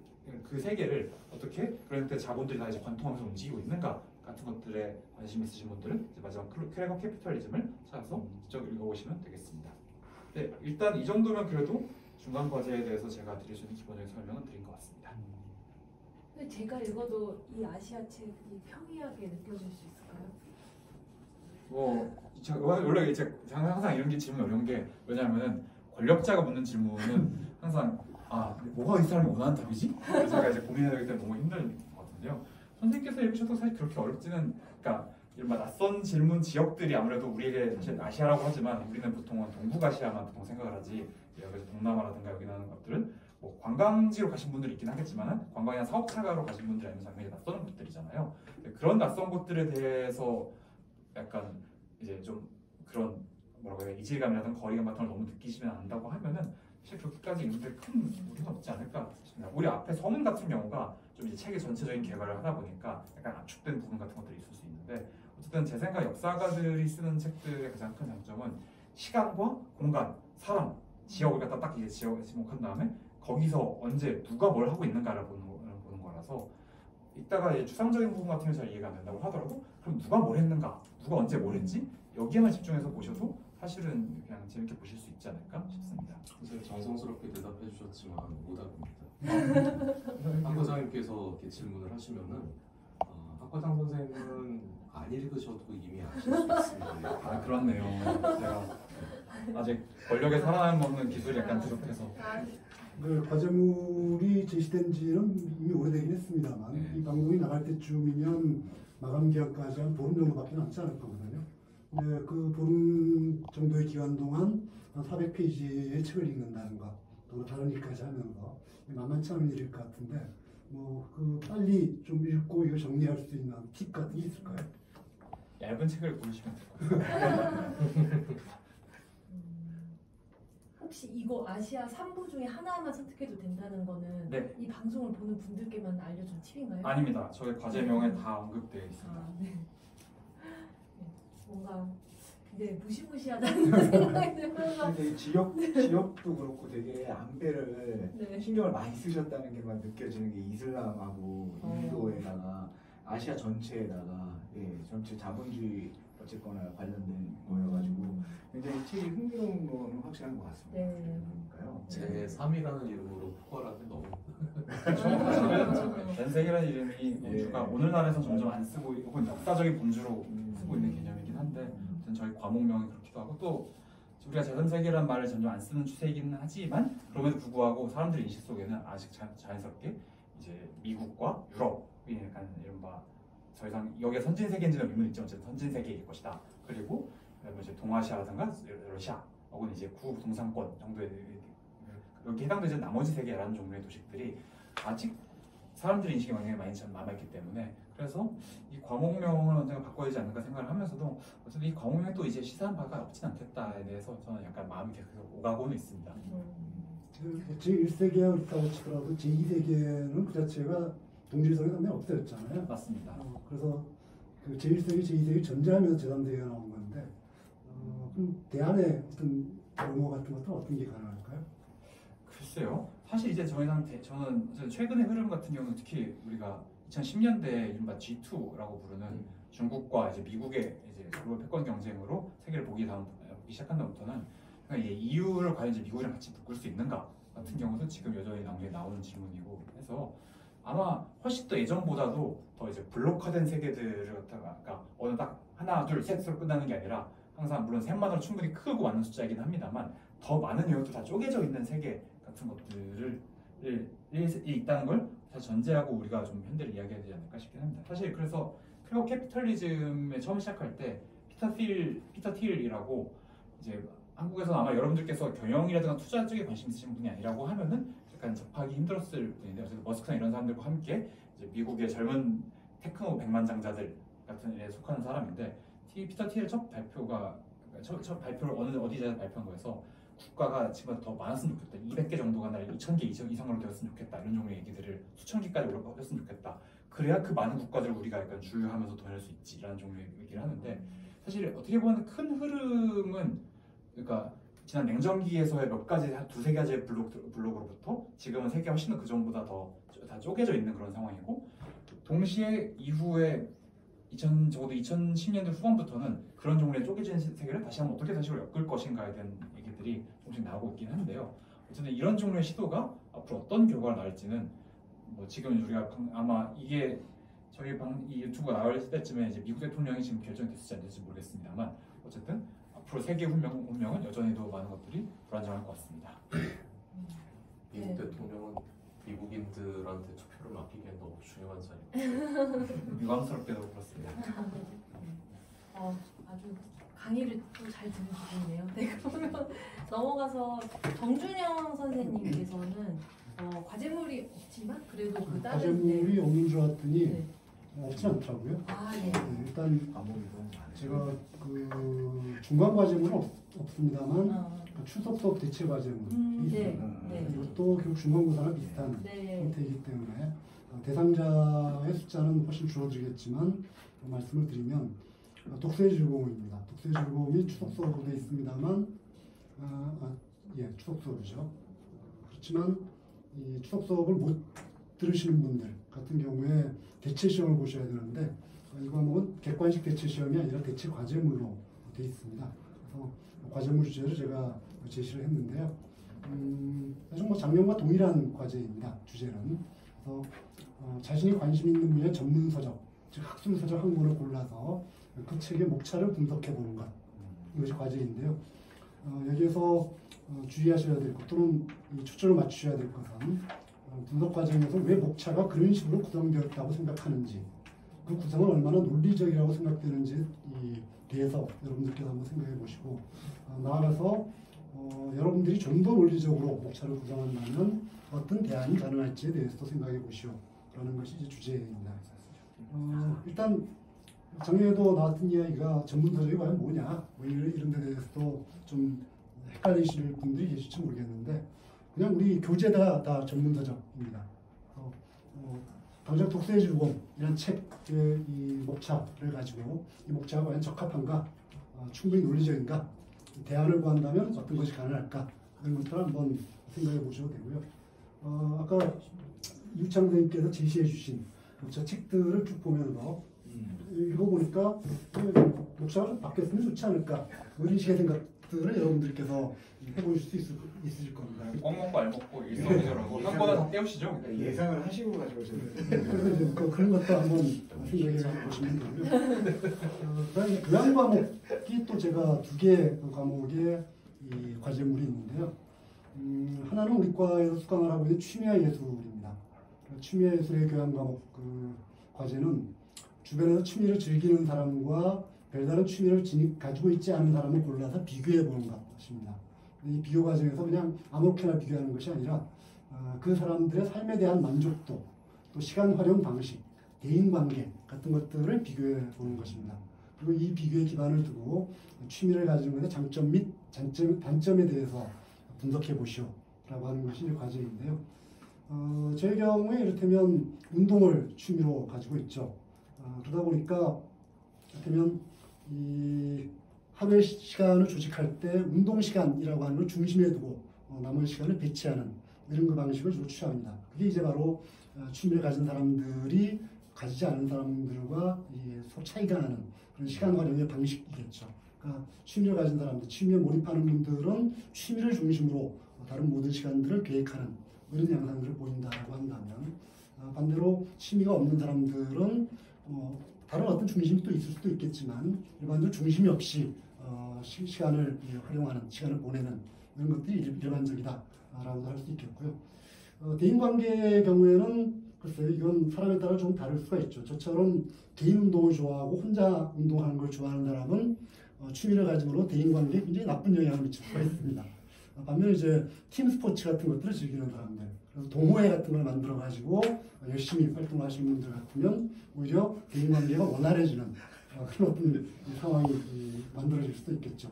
그 세계를 어떻게 그런 때 자본들이 다 이제 관통하면서 움직이고 있는가 같은 것들에 관심 있으신 분들은 이제 마지막 크랙업 캐피털리즘을 찾아서 직접 읽어보시면 되겠습니다. 네, 일단 이 정도면 그래도 중간 과제에 대해서 제가 드릴 수 있는 기본적인 설명은 드린 것 같습니다. 근데 제가 읽어도 이 아시아 책이 평이하게 느껴질 수 있을까요? 원래 이제 항상 이런 게 질문 어려운 게, 왜냐하면 권력자가 묻는 질문은 항상 뭐가 이 사람이 원하는 답이지? 그래서 제가 이제 고민해야 되기 때문에 너무 힘든 것 같은데요. 선생님께서 읽으셔도 사실 그렇게 어렵지는, 그러니까 이른바 낯선 질문 지역들이 아무래도 우리에게 사실 아시아라고 하지만 우리는 보통은 동북아시아만 보통 생각을 하지, 그래서 동남아라든가 여기 나오는 것들은 뭐 관광지로 가신 분들이 있긴 하겠지만 관광이나 사업차가로 가신 분들이 아니면 당연히 낯선 곳들이잖아요. 그런 낯선 곳들에 대해서 약간 이제 좀 그런 뭐라고 해야, 이질감이라든 거리감 같은 걸 너무 느끼시면 안다고 하면은 사실 그렇게까지 읽는데 큰 무리는 없지 않을까 싶습니다. 우리 앞에 서문 같은 경우가 좀 이제 책의 전체적인 개발을 하다 보니까 약간 압축된 부분 같은 것들이 있을 수 있는데, 어쨌든 제 생각 역사가들이 쓰는 책들의 가장 큰 장점은 시간과 공간, 사람, 지역을 갖다 딱 이제 지역에 지목한 다음에 거기서 언제 누가 뭘 하고 있는가를 보는 거라서, 이따가 이제 추상적인 부분 같은 게 잘 이해가 안 된다고 하더라도 그럼 누가 뭘 했는가, 누가 언제 뭘 했지, 여기에만 집중해서 보셔도 사실은 그냥 재밌게 보실 수 있지 않을까 싶습니다. 사실 정성스럽게 대답해 주셨지만 오답입니다. 학 과장님께서 이렇게 질문을 하시면은 학 과장 선생님은 안 읽으셔도 이미 아실 수 있습니다. 그렇네요. 제가 아직 권력에 살아남는 기술이 약간 부족해서. 그 과제물이 제시된 지는 이미 오래되긴 했습니다만 네. 이 방송이 나갈 때쯤이면 마감 기한까지 한 보름 정도밖에 남지 않을 거거든요. 근데 그 보름 정도의 기간 동안 한 400페이지의 책을 읽는다는 거, 또 다른 일까지 하면서 만만치 않은 일일 것 같은데 뭐 그 빨리 좀 읽고 이거 정리할 수 있는 팁 같은 게 있을까요? 얇은 책을 고르시면 될 것 같아요. 혹시 이거 아시아 3부 중에 하나만 선택해도 된다는 거는 네. 이 방송을 보는 분들께만 알려준 팁인가요? 아닙니다. 저희 과제명에 다 언급되어 있습니다. 아, 네. 네. 뭔가 굉장히 무시무시하다는 생각이 들면서 되게 지역도 그렇고 되게 안배를 네. 신경을 많이 쓰셨다는 게만 느껴지는 게 이슬람하고 인도에다가 아시아 전체에다가 전체 자본주의 어쨌거나 관련된 거여가지고 굉장히 책이 흥미로운 건 확실한 것 같습니다. 네. 그러니까요. 제 3이라는 이름으로 포괄하기 너무 사실은 전세계라는 이름이 예. 본주가 오늘날에서 점점 안 쓰고 혹은 역사적인 본주로 쓰고 있는 개념이긴 한데 아무튼 저희 과목명이 그렇기도 하고 또 우리가 제3세계라는 말을 점점 안 쓰는 추세이기는 하지만 그럼에도 불구하고 사람들의 인식 속에는 아직 자연스럽게 이제 미국과 유럽이 약간 이른바 더 이상 여기가 선진세계인지는 의문이 있지만 어쨌든 선진세계일 것이다. 그리고 이제 동아시아라든가 러시아 혹은 이제 구동상권 정도의 여기 해당되지 않는 나머지 세계라는 종류의 도시들이 아직 사람들의 인식이 많이 남아있기 때문에 그래서 이 과목명을 언젠가 바꿔야 되지 않을까 생각을 하면서도 어쨌든 이 과목명이 또 이제 시사한 바가 없진 않겠다에 대해서 저는 약간 마음이 계속 오가고는 있습니다. 제1세계가 그렇다고 치더라도 제2세계는 그 자체가 동질성이 상당히 없어졌잖아요. 맞습니다. 그래서 그 제1세기, 제2세기 전제하면서 제3세계가 나온 건데 그럼 대안의 어떤 용어 같은 것도 어떤 게 가능할까요? 글쎄요. 사실 이제 저는 최근의 흐름 같은 경우는 특히 우리가 2010년대 이른바 G2라고 부르는 중국과 이제 미국의 이제 글로벌 패권 경쟁으로 세계를 보기 시작한 다음부터는 그러니까 이제 EU를 과연 이제 미국이랑 같이 묶을 수 있는가 같은 경우도 지금 여전히 나오는 질문이고 해서 아마 훨씬 더 예전보다도 더 이제 블록화된 세계들을 갖다가 그러니까 어느 딱 하나 둘 셋으로 끝나는 게 아니라 항상 물론 셋만으로 충분히 크고 많은 숫자이긴 합니다만 더 많은 영역도 다 쪼개져 있는 세계 같은 것들을 있다는 걸 사실 전제하고 우리가 좀 현대를 이야기해야 되지 않을까 싶긴 합니다. 사실 그래서 크리어 캐피털리즘에 처음 시작할 때 피터 틸이라고 이제 한국에서 아마 여러분들께서 경영이라든가 투자 쪽에 관심 있으신 분이 아니라고 하면은 약간 접하기 힘들었을 분인데 어쨌든 머스크나 이런 사람들과 함께 이제 미국의 젊은 테크노 백만장자들 같은 에 속하는 사람인데 피터 틸의 첫 발표가 첫 발표를 어디서 발표한 거여서 국가가 지금 더 많았으면 좋겠다. 200개 정도가 아니라 2000개 이상으로 되었으면 좋겠다. 이런 종류의 얘기들을 수천 개까지 올렸으면 좋겠다. 그래야 그 많은 국가들을 우리가 약간 주유하면서 더 할 수 있지. 라는 종류의 얘기를 하는데 사실 어떻게 보면 큰 흐름은 그러니까 지난 냉전기에서의 몇 가지 한 두세 가지의 블록으로부터 지금은 세계가 훨씬 더 그 전보다 더 다 쪼개져 있는 그런 상황이고 동시에 이후에 적어도 2010년대 후반부터는 그런 종류의 쪼개진 세계를 다시 한번 어떻게 다시 엮을 것인가에 대한 얘기들이 조금씩 나오고 있긴 한데요. 어쨌든 이런 종류의 시도가 앞으로 어떤 결과를 낳을지는 뭐 지금 우리가 아마 이게 이 유튜브가 나올 때쯤에 이제 미국 대통령이 지금 결정됐을지 안 될지 모르겠습니다만 어쨌든 앞으로 세계 운명은 여전히도 많은 것들이 불안정할 것 같습니다. 미국 대통령은 미국인들한테 투표를 맡기기엔 너무 중요한 자리. 유감스럽게도 그렇습니다. 아주 강의를 또 잘 듣는 기분이네요. 네, 그러면 넘어가서 정준영 선생님께서는 과제물이 없지만 그래도 그 다른 과제물이 없는 줄 알았더니 네. 없지 않더라고요. 네. 일단 과목이 너무 많아요. 제가 그 중간 과제물은 없습니다만 그 추석 수업 대체 과제물이 네. 있어요. 네. 이것도 결국 중간고사랑 비슷한 네. 형태이기 때문에 대상자의 숫자는 훨씬 줄어들겠지만 말씀을 드리면 독서의 즐거움입니다. 독서의 즐거움이 추석 수업으로 되어 있습니다만 추석 수업이죠. 그렇지만 이 추석 수업을 못 들으시는 분들 같은 경우에 대체 시험을 보셔야 되는데 이 과목은 객관식 대체 시험이 아니라 대체 과제물로 되어 있습니다. 그래서 과제물 주제를 제가 제시를 했는데요. 사실 뭐 작년과 동일한 과제입니다. 주제는. 그래서 자신이 관심 있는 분야의 전문 서적, 즉 학술 서적 한 권을 골라서 그 책의 목차를 분석해 보는 것. 이것이 과제인데요. 여기에서 주의하셔야 될 것 또는 이 초점을 맞추셔야 될 것은 분석 과정에서 왜 목차가 그런 식으로 구성되었다고 생각하는지 그 구성은 얼마나 논리적이라고 생각되는지에 대해서 여러분들께서 한번 생각해 보시고 나아가서 여러분들이 좀 더 논리적으로 목차를 구성한다면 어떤 대안이 가능할지에 대해서도 생각해 보시오라는 것이 이제 주제입니다. 일단 작년에도 나왔던 이야기가 전문서적이 과연 뭐냐 뭐 이런 데 대해서도 좀 헷갈리실 분들이 계실지 모르겠는데 그냥 우리 교재가 다 전문서적입니다. 당장 독서의 즐거움이라는 책의 이 목차를 가지고 이 목차가 과연 적합한가, 충분히 논리적인가, 대안을 구한다면 어떤 것이 가능할까 이런 것들을 한번 생각해 보셔도 되고요. 아까 유창 선생님께서 제시해 주신 목차 책들을 쭉 보면서 읽어보니까 목차가 좀 바뀌었으면 좋지 않을까 이런 식의 생각들을 여러분들께서 해보실 수 있으실 겁니다. 꼭 먹고 알 먹고 일석이조라고 한 번에 다 때우시죠? 예상을 하시고 가져오셨는데 그래서 이제 그런 것도 한번 생각해 보시면 되고요. 그다음에 교양 과목이 또 제가 두 개 과목에 이 과제물이 있는데요. 하나는 우리 과에서 수강을 하고 있는 취미와 예술입니다. 취미와 예술의 교양 과목 그 과제는 주변에서 취미를 즐기는 사람과 별다른 취미를 가지고 있지 않은 사람을 골라서 비교해 보는 것입니다. 이 비교 과정에서 그냥 아무렇게나 비교하는 것이 아니라 그 사람들의 삶에 대한 만족도, 또 시간 활용 방식, 대인관계 같은 것들을 비교해 보는 것입니다. 그리고 이 비교의 기반을 두고 취미를 가지는 것의 장점 및 단점에 대해서 분석해 보시오라고 하는 것이 과제인데요. 저의 경우에 이를테면 운동을 취미로 가지고 있죠. 그러다 보니까 이를테면 이 하루의 시간을 조직할 때 운동 시간이라고 하는 걸 중심에 두고 남은 시간을 배치하는 이런 그 방식을 주로 취합니다. 그게 이제 바로 취미를 가진 사람들이 가지지 않은 사람들과 서로 차이가 나는 그런 시간 활용의 방식이겠죠. 그러니까 취미를 가진 사람들, 취미에 몰입하는 분들은 취미를 중심으로 다른 모든 시간들을 계획하는 이런 양상들을 보인다고 한다면 반대로 취미가 없는 사람들은 다른 어떤 중심이 또 있을 수도 있겠지만 일반적으로 중심이 없이 시간을 활용하는, 시간을 보내는 이런 것들이 일반적이다라고도 할 수 있겠고요. 대인관계의 경우에는 글쎄요, 이건 사람에 따라 좀 다를 수가 있죠. 저처럼 개인 운동을 좋아하고 혼자 운동하는 걸 좋아하는 사람은 취미를 가짐으로 대인관계에 굉장히 나쁜 영향을 미칠 수가 있습니다. 반면에 이제 팀 스포츠 같은 것들을 즐기는 사람들, 그래서 동호회 같은 걸 만들어 가지고 열심히 활동하시는 분들 같으면 오히려 대인관계가 원활해지는 그런 어떤 상황이 만들어질 수도 있겠죠.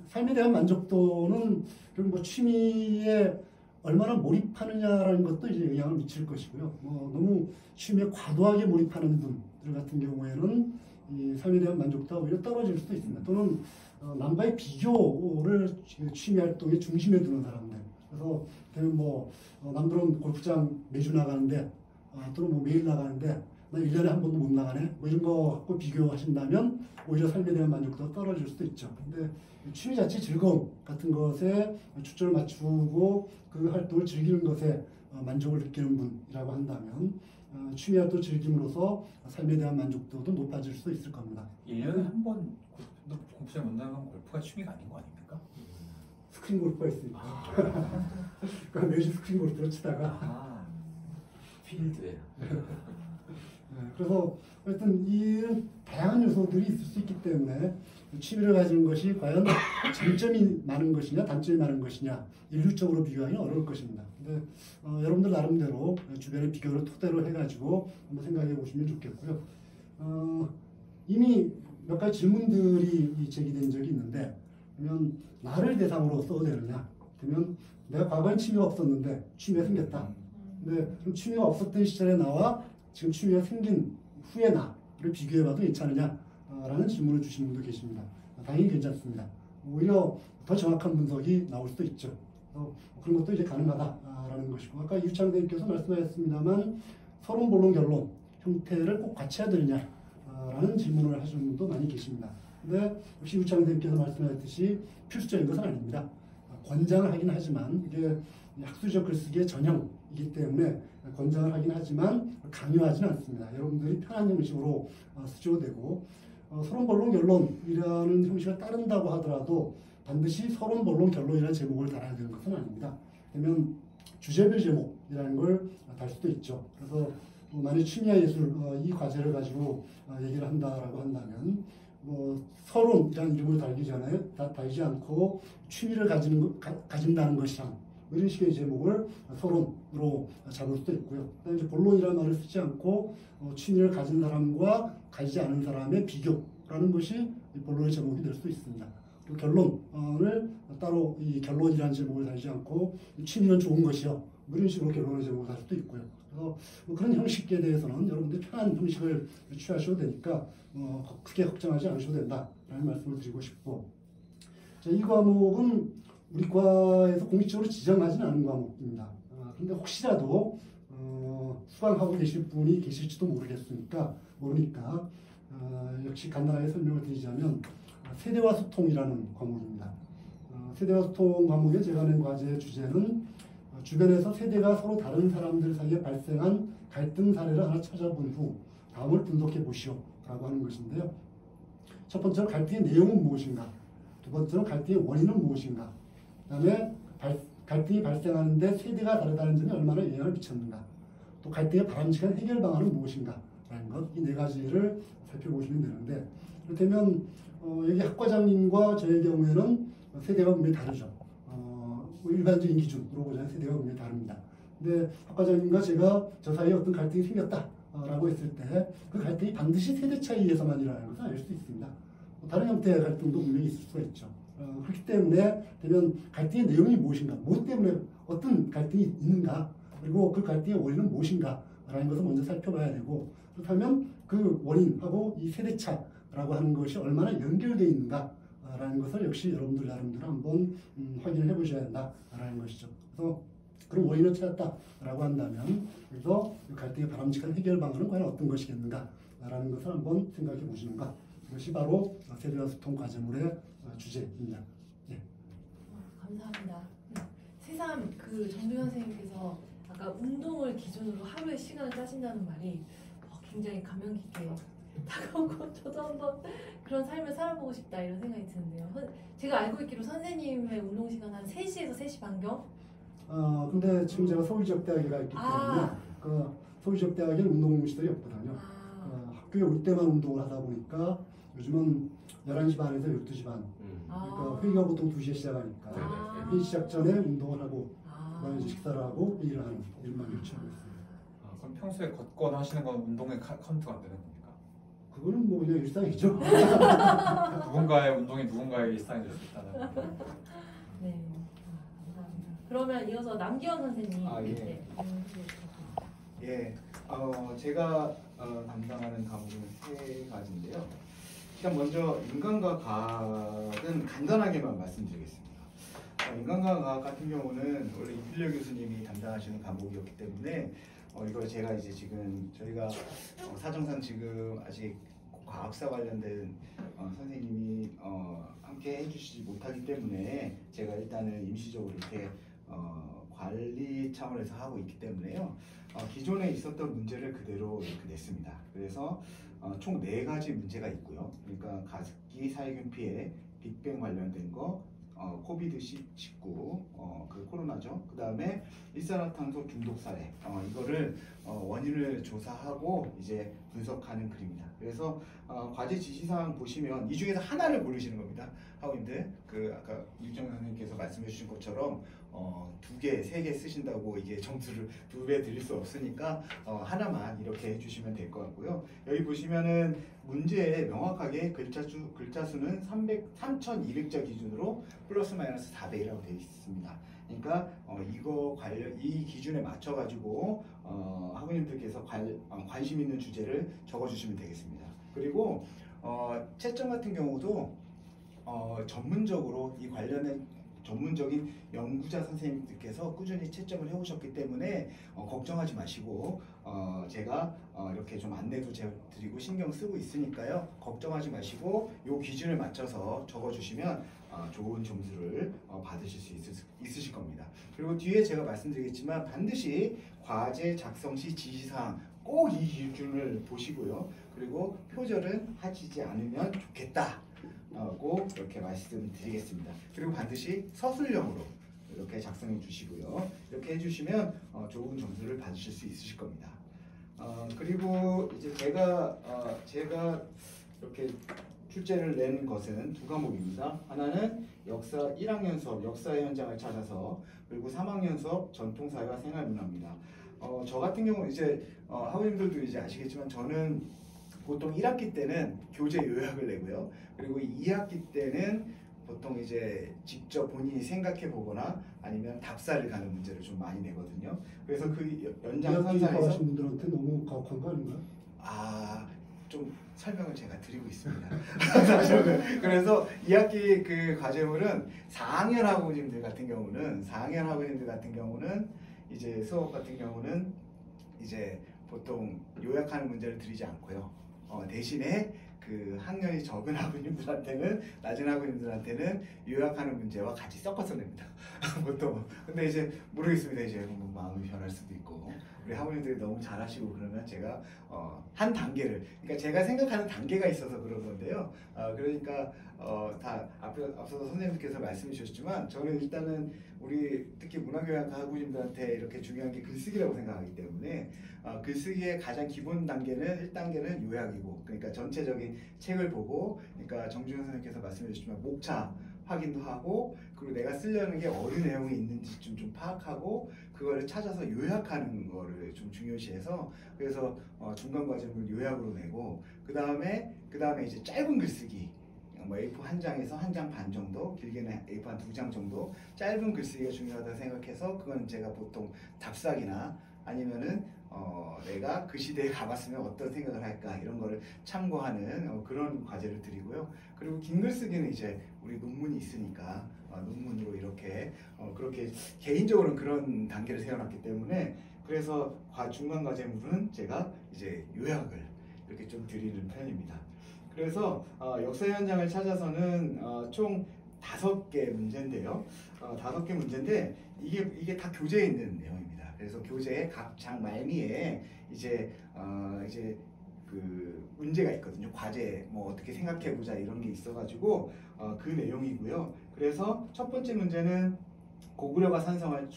삶에 대한 만족도는 결국 뭐 취미에 얼마나 몰입하느냐라는 것도 이제 영향을 미칠 것이고요. 너무 취미에 과도하게 몰입하는 분들 같은 경우에는 이 삶에 대한 만족도가 오히려 떨어질 수도 있습니다. 또는 남과의 비교를 취미 활동의 중심에 두는 사람들. 그래서 되면 뭐 남들은 골프장 매주 나가는데 또는 뭐 매일 나가는데 나 1년에 한 번도 못 나가네. 뭐 이런 거 갖고 비교하신다면 오히려 삶에 대한 만족도가 떨어질 수도 있죠. 근데 취미 자체 즐거움 같은 것에 초점을 맞추고 그 활동을 즐기는 것에 만족을 느끼는 분이라고 한다면 취미 활동을 즐김으로써 삶에 대한 만족도도 높아질 수 있을 겁니다. 1년에 한 번 골프장 못 나가면 골프가 취미가 아닌 거 아닙니까? 스크린 골프가 있으니까. 그러니까 매주 스크린 골프를 치다가 필드에. 그래서 하여튼 이런 다양한 요소들이 있을 수 있기 때문에 취미를 가지는 것이 과연 장점이 많은 것이냐 단점이 많은 것이냐 일률적으로 비교하기는 어려울 것입니다. 근데 여러분들 나름대로 주변의 비교를 토대로 해가지고 한번 생각해 보시면 좋겠고요. 이미 몇 가지 질문들이 제기된 적이 있는데 그러면 나를 대상으로 써도 되느냐? 그러면 내가 과거엔 취미가 없었는데 취미가 생겼다. 근데 그럼 취미가 없었던 시절의 나와 지금 취미가 생긴 후의 나를 비교해봐도 괜찮으냐? 라는 질문을 주신 분도 계십니다. 당연히 괜찮습니다. 오히려 더 정확한 분석이 나올 수도 있죠. 그런 것도 이제 가능하다라는 것이고 아까 유창 선생님께서 말씀하셨습니다만 서론, 본론, 결론 형태를 꼭 같이 해야 되느냐? 라는 질문을 하시는 분도 많이 계십니다. 근데 역시 유창 선생님께서 말씀하셨듯이 필수적인 것은 아닙니다. 권장을 하긴 하지만 이게 학술적 글쓰기의 전형이기 때문에 권장을 하긴 하지만 강요하지는 않습니다. 여러분들이 편한 형식으로 쓰셔도 되고 서론, 본론, 결론이라는 형식을 따른다고 하더라도 반드시 서론, 본론, 결론이라는 제목을 달아야 되는 것은 아닙니다. 그러면 주제별 제목이라는 걸 달 수도 있죠. 그래서 만약 취미와 예술 이 과제를 가지고 얘기를 한다라고 한다면 서론이라는 이름을 달기 전에 달지 않고 취미를 가진다는 것이랑 이런 식의 제목을 서론으로 잡을 수도 있고요. 그다음에 이제 본론이라는 말을 쓰지 않고 취미를 가진 사람과 가지지 않은 사람의 비교라는 것이 본론의 제목이 될 수도 있습니다. 그리고 결론을 따로 이 결론이라는 제목을 달지 않고 취미는 좋은 것이요. 이런 식으로 결론의 제목을 달 수도 있고요. 그래서 그런 형식에 대해서는 여러분들이 편한 형식을 취하셔도 되니까 크게 걱정하지 않으셔도 된다라는 말씀을 드리고 싶고, 자, 이 과목은 우리 과에서 공식적으로 지정하지는 않은 과목입니다. 그런데 혹시라도 수강하고 계실 분이 계실지도 모르니까 역시 간단하게 설명을 드리자면 세대와 소통이라는 과목입니다. 세대와 소통 과목에 제가 낸 과제의 주제는 주변에서 세대가 서로 다른 사람들 사이에 발생한 갈등 사례를 하나 찾아본 후 다음을 분석해 보시오 라고 하는 것인데요. 첫 번째로 갈등의 내용은 무엇인가, 두 번째로 갈등의 원인은 무엇인가, 그 다음에 갈등이 발생하는데 세대가 다르다는 점이 얼마나 영향을 미쳤는가, 또 갈등의 바람직한 해결 방안은 무엇인가 라는 것, 이 네 가지를 살펴보시면 되는데, 그렇다면 여기 학과장님과 저의 경우에는 세대가 분명히 다르죠. 일반적인 기준으로 보자면 세대가 분명히 다릅니다. 근데 학과장님과 제가 저 사이에 어떤 갈등이 생겼다라고 했을 때 그 갈등이 반드시 세대 차이에 의해서만 일어나는 것은 아닐 수도 있습니다. 다른 형태의 갈등도 분명히 있을 수가 있죠. 그렇기 때문에 되면 갈등의 내용이 무엇인가, 무엇 때문에 어떤 갈등이 있는가, 그리고 그 갈등의 원인은 무엇인가라는 것을 먼저 살펴봐야 되고, 그렇다면 그 원인하고 이 세대차라고 하는 것이 얼마나 연결되어 있는가 라는 것을 역시 여러분들 나름대로 한번 확인을 해보셔야 된다라는 것이죠. 그래서 그런 원인을 찾았다라고 한다면 그래서 갈등의 바람직한 해결 방안은 과연 어떤 것이겠는가라는 것을 한번 생각해 보시는가, 이것이 바로 세대와 소통 과제물의 주제입니다. 예. 감사합니다. 새삼 그 정규현 선생님께서 아까 운동을 기준으로 하루의 시간을 짜신다는 말이 굉장히 감명 깊게 다가오고 저도 한번 그런 삶을 살아보고 싶다 이런 생각이 드는데요. 제가 알고 있기로 선생님의 운동 시간 한 3시에서 3시 반경? 근데 지금 제가 서울지역대학에 가 있기 때문에 그 서울지역대학에는 운동시설이 없거든요. 학교에 올 때만 운동을 하다 보니까 요즘은 11시 반에서 12시 반. 그러니까 회의가 보통 2시에 시작하니까 회의 시작 전에 운동을 하고 그다음에 이제 식사를 하고 일을 하는 일만 요청하고 있습니다. 그럼 평소에 걷거나 하시는 건 운동에 카운트가 안 되는 겁니까? 그거는 뭐 그냥 일상이죠. 누군가의 운동이 누군가의 일상이 될 수 있다는. 네, 감사합니다. 그러면 이어서 남기현 선생님. 예. 예, 제가 담당하는 과목은 3가지인데요. 일단 먼저 인간과 과학은 간단하게만 말씀드리겠습니다. 인간과 과학 같은 경우는 원래 이필려 교수님이 담당하시는 과목이었기 때문에 이걸 제가 이제 지금 저희가 사정상 지금 아직 과학사 관련된 선생님이 함께 해주시지 못하기 때문에 제가 일단은 임시적으로 이렇게 관리 차원에서 하고 있기 때문에요. 기존에 있었던 문제를 그대로 이렇게 냈습니다. 그래서 총 4가지 문제가 있고요. 그러니까 가습기 살균 피해, 빅뱅 관련된 거, 코비드-19, 그 코로나죠. 그 다음에 일산화탄소 중독 사례, 이거를 원인을 조사하고 이제 분석하는 글입니다. 그래서 과제 지시사항 보시면 이 중에서 하나를 고르시는 겁니다. 학우님들, 그 아까 유정 선생님께서 말씀해 주신 것처럼 2개, 3개 쓰신다고 이게 점수를 2배 드릴 수 없으니까 하나만 이렇게 해주시면 될 것 같고요. 여기 보시면은 문제에 명확하게 글자 수는 3,200자 기준으로 플러스 마이너스 4배라고 되어 있습니다. 그러니까 이 기준에 맞춰 가지고 학우님들께서 관심 있는 주제를 적어주시면 되겠습니다. 그리고 채점 같은 경우도 전문적으로 이 관련된 전문적인 연구자 선생님들께서 꾸준히 채점을 해오셨기 때문에 걱정하지 마시고 제가 이렇게 좀 안내도 드리고 신경 쓰고 있으니까요. 걱정하지 마시고 이 기준을 맞춰서 적어주시면 좋은 점수를 받으실 수 있으실 겁니다. 그리고 뒤에 제가 말씀드리겠지만 반드시 과제 작성 시 지시사항 꼭 이 기준을 보시고요. 그리고 표절은 하시지 않으면 좋겠다. 하고 이렇게 말씀드리겠습니다. 그리고 반드시 서술형으로 이렇게 작성해 주시고요. 이렇게 해주시면 좋은 점수를 받으실 수 있으실 겁니다. 그리고 이제 제가 이렇게 출제를 낸 것은 두 과목입니다. 하나는 역사 1학년 수업 역사의 현장을 찾아서, 그리고 3학년 수업 전통사회와 생활문화입니다. 저 같은 경우는 이제 학우님들도 이제 아시겠지만 저는 보통 1학기 때는 교재 요약을 내고요. 그리고 2학기 때는 보통 이제 직접 본인이 생각해 보거나 아니면 답사를 가는 문제를 좀 많이 내거든요. 그래서 그 연장선상에서 하신 분들한테 너무 가혹한 거 아닌가요? 좀 설명을 제가 드리고 있습니다. 그래서 2학기 그 과제물은 4학년 학우님들 같은 경우는 이제 수업 같은 경우는 이제 보통 요약하는 문제를 드리지 않고요. 대신에 그 학년이 적은 학우님들한테는, 낮은 학우님들한테는 요약하는 문제와 같이 섞어서 냅니다. 보통. 근데 이제 모르겠습니다. 이제 뭐 마음이 변할 수도 있고, 우리 학우님들이 너무 잘하시고 그러면 제가 한 단계를, 그러니까 제가 생각하는 단계가 있어서 그런 건데요. 그러니까 다 앞서서 선생님께서 말씀해 주셨지만 저는 일단은 우리 특히 문화교양 학우님들한테 이렇게 중요한 게 글쓰기라고 생각하기 때문에 글쓰기의 가장 기본 단계는 1단계는 요약이고, 그러니까 전체적인 책을 보고, 그러니까 정준영 선생님께서 말씀해 주셨지만 목차 확인도 하고, 그리고 내가 쓰려는 게 어느 내용이 있는지 좀 파악하고 그거를 찾아서 요약하는 거를 좀 중요시해서, 그래서 중간 과제물 요약으로 내고, 그 다음에 이제 짧은 글쓰기, 뭐 A4 한 장에서 한 장 반 정도, 길게는 A4 한 2장 정도 짧은 글쓰기가 중요하다고 생각해서, 그건 제가 보통 답사기나 아니면은 내가 그 시대에 가봤으면 어떤 생각을 할까 이런 거를 참고하는 그런 과제를 드리고요. 그리고 긴 글쓰기는 이제 우리 논문이 있으니까 논문으로 이렇게 그렇게 개인적으로는 그런 단계를 세워놨기 때문에, 그래서 중간 과제물은 제가 이제 요약을 이렇게 좀 드리는 편입니다. 그래서 역사 현장을 찾아서는 총 5개 문제인데요. 5개 문제인데 이게 다 교재에 있는 내용입니다. 그래서 교재의 각 장 말미에 이제 그 문제가 있거든요. 과제 뭐 어떻게 생각해 보자 이런 게 있어가지고 그 내용이고요. 그래서 첫 번째 문제는 고구려가 산성을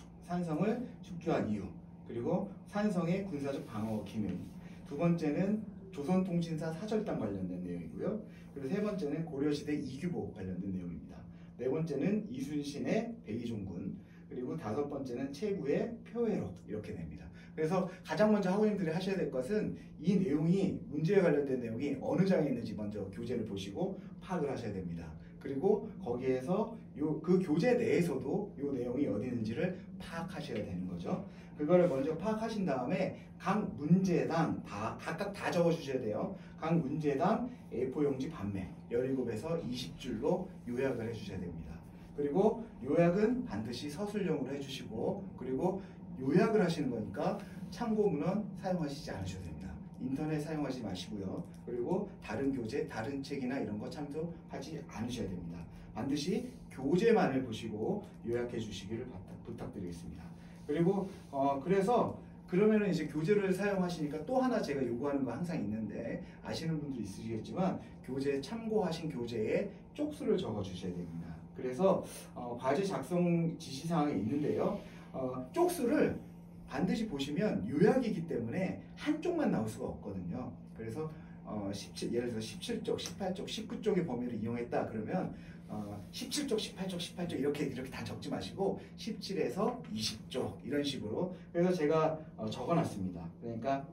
축조한 이유, 그리고 산성의 군사적 방어 기능. 두 번째는 조선통신사 사절단 관련된 내용이고요. 그리고 세 번째는 고려시대 이규보 관련된 내용입니다. 네 번째는 이순신의 백의종군, 그리고 5번째는 최구의 표회록, 이렇게 됩니다. 그래서 가장 먼저 학우님들이 하셔야 될 것은 이 내용이, 문제에 관련된 내용이 어느 장에 있는지 먼저 교재를 보시고 파악을 하셔야 됩니다. 그리고 거기에서 그 교재 내에서도 이 내용이 어디 있는지를 파악하셔야 되는 거죠. 그거를 먼저 파악하신 다음에 각 문제당 각각 다 적어주셔야 돼요. 각 문제당 A4 용지 반매 17에서 20줄로 요약을 해주셔야 됩니다. 그리고 요약은 반드시 서술형으로 해주시고, 그리고 요약을 하시는 거니까 참고문헌 사용하시지 않으셔도 됩니다. 인터넷 사용하지 마시고요. 그리고 다른 교재, 다른 책이나 이런 거 참조하지 않으셔야 됩니다. 반드시 교재만을 보시고 요약해 주시기를 부탁드리겠습니다. 그리고 그래서 그러면은 이제 교재를 사용하시니까 또 하나 제가 요구하는 거 항상 있는데, 아시는 분들 있으시겠지만 교재 참고하신 교재에 쪽수를 적어 주셔야 됩니다. 그래서 과제 작성 지시사항이 있는데요. 쪽수를 반드시 보시면 요약이기 때문에 한쪽만 나올 수가 없거든요. 그래서 예를 들어서 17쪽, 18쪽, 19쪽의 범위를 이용했다 그러면 17쪽, 18쪽 이렇게 다 적지 마시고 17에서 20쪽 이런 식으로. 그래서 제가 적어놨습니다. 그러니까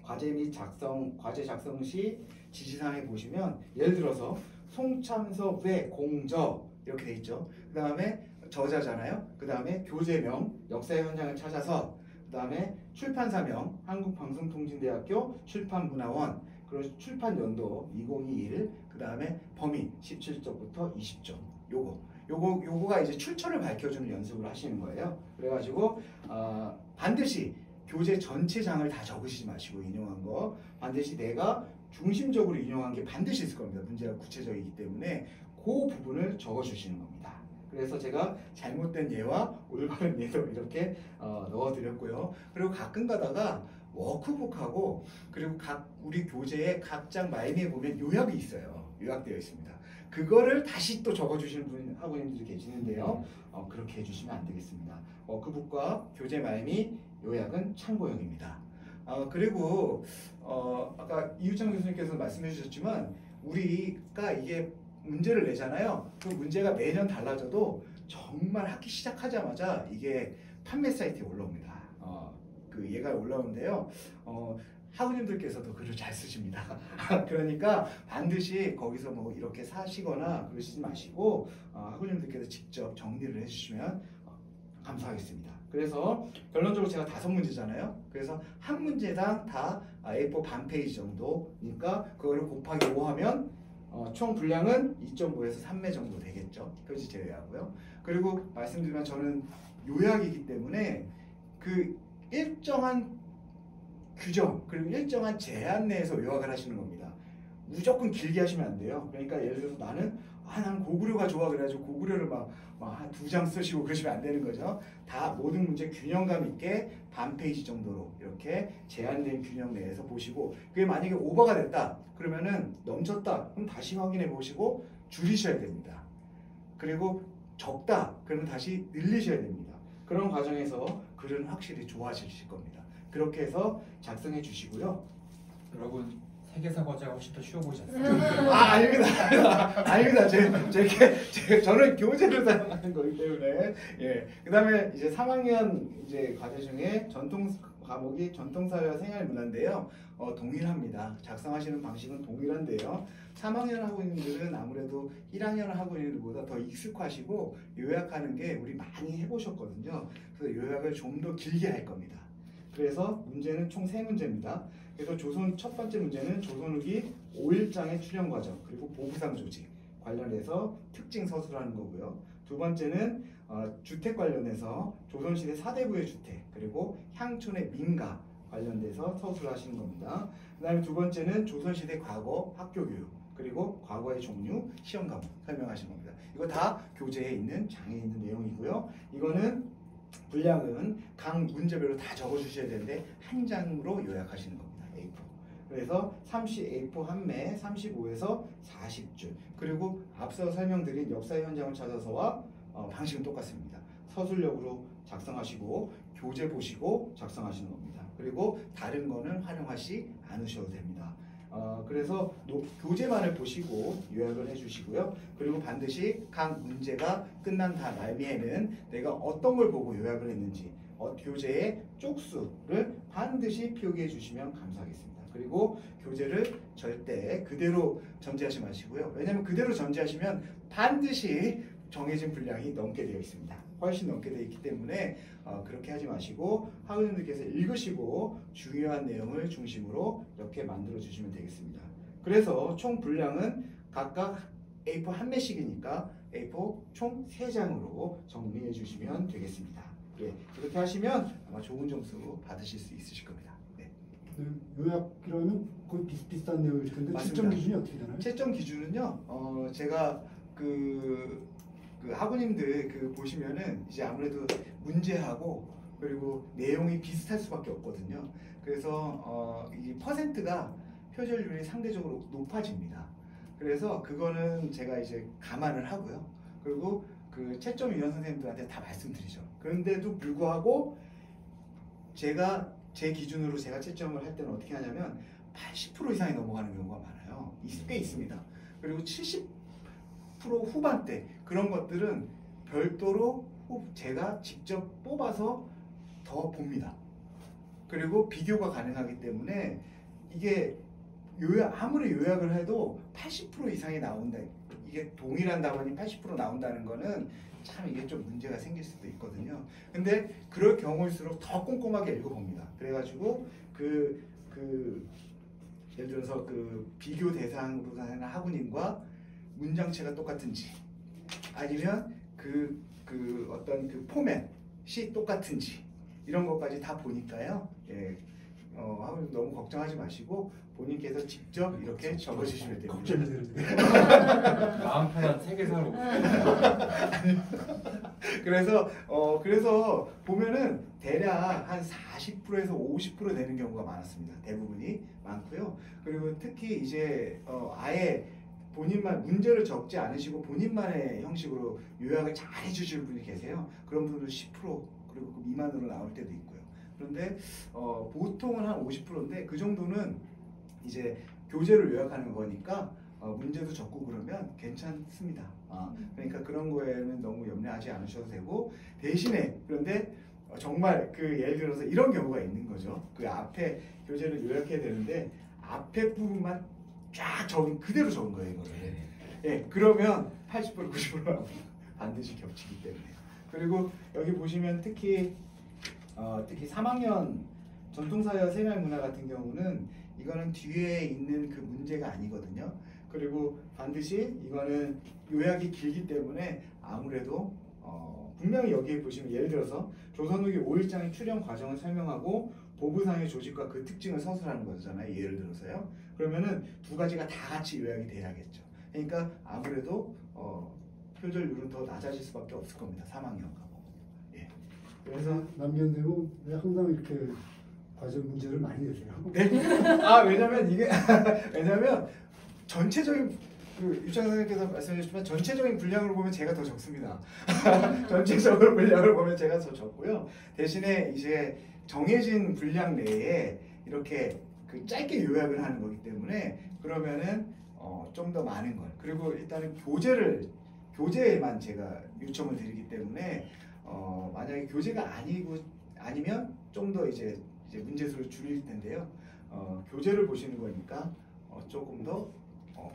과제 작성 시 지시사항에 보시면 예를 들어서 송참섭 외 공저 이렇게 돼 있죠. 그 다음에 저자잖아요. 그 다음에 교재명 역사의 현장을 찾아서, 그 다음에 출판사명 한국방송통신대학교 출판문화원, 그리고 출판연도 2021, 그 다음에 범위 17쪽부터 20쪽. 요거가 이제 출처를 밝혀주는 연습을 하시는 거예요. 그래가지고 반드시 교재 전체 장을 다 적으시지 마시고 인용한 거 반드시 내가 중심적으로 인용한 게 반드시 있을 겁니다. 문제가 구체적이기 때문에 그 부분을 적어주시는 겁니다. 그래서 제가 잘못된 예와 올바른 예도 이렇게 넣어드렸고요. 그리고 가끔 가다가 워크북하고 그리고 우리 교재의 각 장 말미에 보면 요약이 있어요. 요약되어 있습니다. 그거를 다시 또 적어주시는 분 학우님들이 계시는데요. 그렇게 해주시면 안 되겠습니다. 워크북과 교재 말미 요약은 참고용입니다. 그리고 아까 이유창 교수님께서 말씀해 주셨지만 우리가 이게 문제를 내잖아요. 그 문제가 매년 달라져도 정말 학기 시작하자마자 이게 판매 사이트에 올라옵니다. 그 얘가 올라오는데요. 학우님들께서도 글을 잘 쓰십니다. 그러니까 반드시 거기서 뭐 이렇게 사시거나 그러시지 마시고 학우님들께서 직접 정리를 해주시면 감사하겠습니다. 그래서 결론적으로 제가 5문제잖아요. 그래서 한 문제당 다 A4 반 페이지 정도니까 그거를 곱하기 5 하면 총 분량은 2.5에서 3매 정도 되겠죠. 표지 제외하고요. 그리고 말씀드리면 저는 요약이기 때문에 그 일정한 규정 그리고 일정한 제한 내에서 요약을 하시는 겁니다. 무조건 길게 하시면 안 돼요. 그러니까 예를 들어서 나는 고구려가 좋아 그래가지고 고구려를 막 한 2장 쓰시고 그러시면 안 되는 거죠. 다 모든 문제 균형감 있게 반 페이지 정도로 이렇게 제한된 균형 내에서 보시고 그게 만약에 오버가 됐다 그러면은 넘쳤다 그럼 다시 확인해 보시고 줄이셔야 됩니다. 그리고 적다 그러면 다시 늘리셔야 됩니다. 그런 과정에서 글은 확실히 좋아지실 겁니다. 그렇게 해서 작성해 주시고요. 여러분 세계사 과제가 훨씬 더 쉬워 보이지 않습니까? 아닙니다. 저는 교재를 사용하는 거기 때문에 그다음에 이제 3학년 이제 과제 중에 전통 과목이 전통사회와 생활문화인데요. 동일합니다. 작성하시는 방식은 동일한데요. 3학년 학우님들은 아무래도 1학년 학우님들보다 더 익숙하시고 요약하는 게 우리 많이 해보셨거든요. 그래서 요약을 좀 더 길게 할 겁니다. 그래서 문제는 총 3문제입니다. 그래서 첫 번째 문제는 조선 후기 5일장의 출현 과정 그리고 보부상 조직 관련해서 특징 서술하는 거고요. 두 번째는 주택 관련해서 조선시대 4대부의 주택 그리고 향촌의 민가 관련돼서 서술하시는 겁니다. 그 다음에 두 번째는 조선시대 과거 학교 교육 그리고 과거의 종류 시험 과목 설명하시는 겁니다. 이거 다 교재에 있는 장에 있는 내용이고요. 이거는 분량은 각 문제별로 다 적어주셔야 되는데 한 장으로 요약하시는 겁니다. A4. 그래서 30 A4 한 매 35에서 40줄 그리고 앞서 설명드린 역사의 현장을 찾아서와 방식은 똑같습니다. 서술력으로 작성하시고 교재 보시고 작성하시는 겁니다. 그리고 다른 거는 활용하지 않으셔도 됩니다. 그래서 교재만을 보시고 요약을 해주시고요. 그리고 반드시 각 문제가 끝난 말미에는 내가 어떤 걸 보고 요약을 했는지 교재의 쪽수를 반드시 표기해 주시면 감사하겠습니다. 그리고 교재를 절대 그대로 전제하지 마시고요. 왜냐하면 그대로 전제하시면 반드시 정해진 분량이 넘게 되어 있습니다. 훨씬 넘게 되어 있기 때문에 그렇게 하지 마시고 학우님들께서 읽으시고 중요한 내용을 중심으로 이렇게 만들어 주시면 되겠습니다. 그래서 총 분량은 각각 A4 한 매씩이니까 A4 총 3장으로 정리해 주시면 되겠습니다. 그렇게 하시면 아마 좋은 점수 받으실 수 있으실 겁니다. 요약이라면 거의 비슷비슷한 내용일 텐데 맞습니다. 채점 기준이 어떻게 되나요? 채점 기준은요. 제가 그 학우님들 보시면은 이제 아무래도 문제하고 그리고 내용이 비슷할 수밖에 없거든요. 그래서 이 퍼센트가 표절률이 상대적으로 높아집니다. 그래서 그거는 제가 이제 감안을 하고요. 그리고 그 채점위원 선생님들한테 다 말씀드리죠. 그런데도 불구하고 제가 제 기준으로 제가 채점을 할 때는 어떻게 하냐면 80% 이상이 넘어가는 경우가 많아요. 꽤 있습니다. 그리고 70% 후반대 그런 것들은 별도로 제가 직접 뽑아서 더 봅니다. 그리고 비교가 가능하기 때문에 이게 아무리 요약을 해도 80% 이상이 나온다. 이게 동일한 답안이 80% 나온다는 거는 참 이게 좀 문제가 생길 수도 있거든요. 근데 그럴 경우일수록 더 꼼꼼하게 읽어봅니다. 그래가지고 예를 들어서 비교 대상으로 하는 학우님과 문장체가 똑같은지 아니면 어떤 포맷이 똑같은지 이런 것까지 다 보니까요. 학우님 너무 걱정하지 마시고 본인께서 직접 이렇게 적어주시면 됩니다. 걱정이 되는데. 마음 편한 세계사로. 그래서 보면은 대략 한 40%에서 50% 되는 경우가 많았습니다. 대부분이 많고요. 그리고 특히 이제 아예 본인만 문제를 적지 않으시고 본인만의 형식으로 요약을 잘 해주시는 분이 계세요. 그런 분들은 10% 그리고 그 미만으로 나올 때도 있고요. 그런데 보통은 한 50%인데 그 정도는 이제 교재를 요약하는 거니까 문제도 적고 그러면 괜찮습니다. 그러니까 그런 거에는 너무 염려하지 않으셔도 되고 대신에 그런데 정말 그 예를 들어서 이런 경우가 있는 거죠. 그 앞에 교재를 요약해야 되는데 앞에 부분만 쫙 그대로 적은 거예요, 이거를. 예, 그러면 80% 90%는 반드시 겹치기 때문에. 그리고 여기 보시면 특히 3학년 전통사회와 생활문화 같은 경우는 이거는 뒤에 있는 그 문제가 아니거든요. 그리고 반드시 이거는 요약이 길기 때문에 아무래도 분명히 여기에 보시면 예를 들어서 조선 후기 5일장의 출현 과정을 설명하고 보부상의 조직과 그 특징을 서술하는 거잖아요. 예를 들어서요. 그러면은 두 가지가 다 같이 요약이 돼야겠죠. 그러니까 아무래도 표절률은 더 낮아질 수밖에 없을 겁니다. 3학년 과목. 예. 그래서 남견대고 왜 항상 이렇게 과제 문제를 많이 내세요? 네. 왜냐면 전체적인 그 유창 선생님께서 말씀해주셨지만 전체적인 분량으로 보면 제가 더 적습니다. 전체적으로 분량을 보면 제가 더 적고요. 대신에 이제 정해진 분량 내에 이렇게 그 짧게 요약을 하는 거기 때문에 그러면은 좀 더 많은 걸 그리고 일단은 교재에만 제가 요청을 드리기 때문에 만약에 교재가 아니면 좀 더 이제 문제수를 줄일 텐데요. 교재를 보시는 거니까 조금 더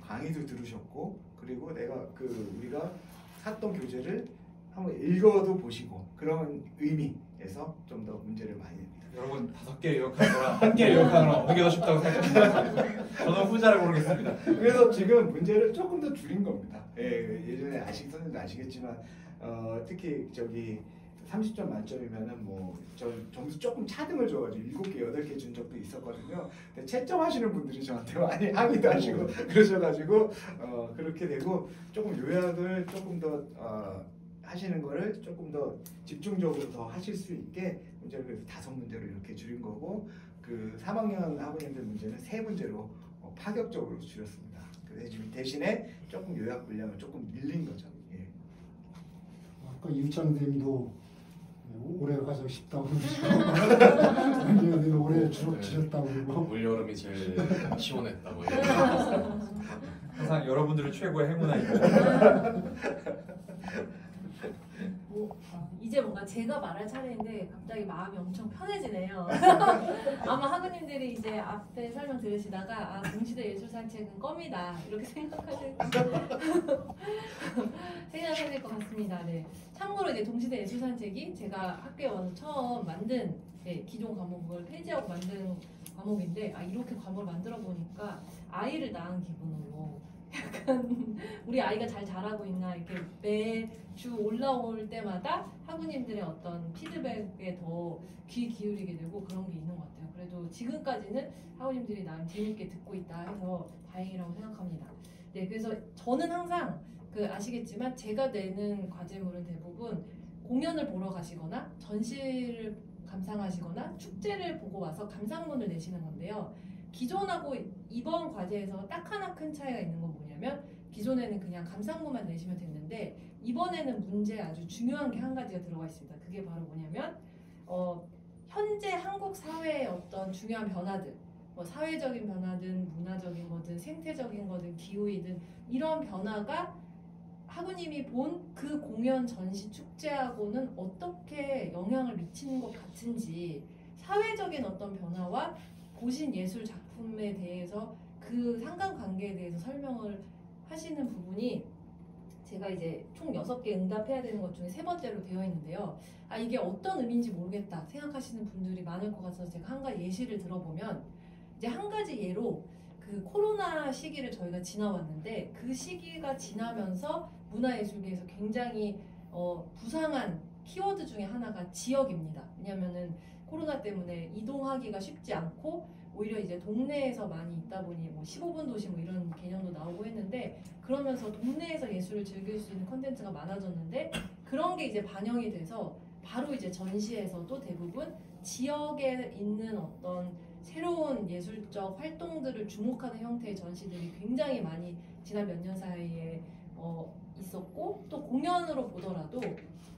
강의도 들으셨고 그리고 우리가 샀던 교재를 한번 읽어도 보시고 그런 의미에서 좀 더 문제를 많이 냅니다. 여러분 5개 요약하는 거랑 1개 요약하는 거랑 어느 게 더 쉽다고 생각하십니까? 저는 후자를 고르겠습니다. 그래서 지금 문제를 조금 더 줄인 겁니다. 예전에 선생님도 아시겠지만 특히 저기 30점 만점이면은 점수 조금 차등을 줘가지고 7개, 8개 준 적도 있었거든요. 근데 채점하시는 분들이 저한테 많이 항의도 하시고 그러셔가지고 그렇게 되고 조금 요약을 조금 더 하시는 거를 조금 더 집중적으로 더 하실 수 있게 문제를 그래서 5문제로 이렇게 줄인 거고 그 3학년 학우님들 문제는 3문제로 파격적으로 줄였습니다. 그래서 대신에 조금 요약 분량을 조금 늘린 거죠. 예. 아까 이유찬 선생님도 올해가 가장 쉽다고 그러시고 올해 줄였다고 그러고 올여름이 제일 시원했다고 항상 여러분들을 최고의 행운아이고 이제 뭔가 제가 말할 차례인데 갑자기 마음이 엄청 편해지네요. 아마 학우님들이 이제 앞에 설명 들으시다가 동시대 예술산책은 껌이다 이렇게 생각하실 것 같습니다. 네. 참고로 이제 동시대 예술산책이 제가 학교에 와서 처음 만든 기존 과목을 폐지하고 만든 과목인데 이렇게 과목을 만들어 보니까 아이를 낳은 기분으로 약간 우리 아이가 잘 자라고 있나 이렇게 매주 올라올 때마다 학우님들의 어떤 피드백에 더 귀 기울이게 되고 그런 게 있는 것 같아요. 그래도 지금까지는 학우님들이 나름 재밌게 듣고 있다 해서 다행이라고 생각합니다. 네, 그래서 저는 항상 아시겠지만 제가 내는 과제물은 대부분 공연을 보러 가시거나 전시를 감상하시거나 축제를 보고 와서 감상문을 내시는 건데요. 기존하고 이번 과제에서 딱 하나 큰 차이가 있는 건 뭐냐면 기존에는 그냥 감상문만 내시면 됐는데 이번에는 문제에 아주 중요한 게 한 가지가 들어가 있습니다. 그게 바로 뭐냐면 현재 한국 사회의 어떤 중요한 변화들 사회적인 변화든 문화적인 거든 생태적인 거든 기후이든 이런 변화가 학우님이 본 그 공연 전시 축제하고는 어떻게 영향을 미치는 것 같은지 사회적인 어떤 변화와 고신 예술 작품에 대해서 그 상관관계에 대해서 설명을 하시는 부분이 제가 이제 총 6개 응답해야 되는 것 중에 3번째로 되어 있는데요. 이게 어떤 의미인지 모르겠다 생각하시는 분들이 많을 것 같아서 제가 한 가지 예시를 들어보면 이제 한 가지 예로 그 코로나 시기를 저희가 지나왔는데 그 시기가 지나면서 문화예술계에서 굉장히 부상한 키워드 중에 하나가 지역입니다. 왜냐면은 코로나 때문에 이동하기가 쉽지 않고 오히려 이제 동네에서 많이 있다 보니 15분 도시 이런 개념도 나오고 했는데 그러면서 동네에서 예술을 즐길 수 있는 컨텐츠가 많아졌는데 그런 게 이제 반영이 돼서 바로 이제 전시에서도 대부분 지역에 있는 어떤 새로운 예술적 활동들을 주목하는 형태의 전시들이 굉장히 많이 지난 몇 년 사이에 있었고, 또 공연으로 보더라도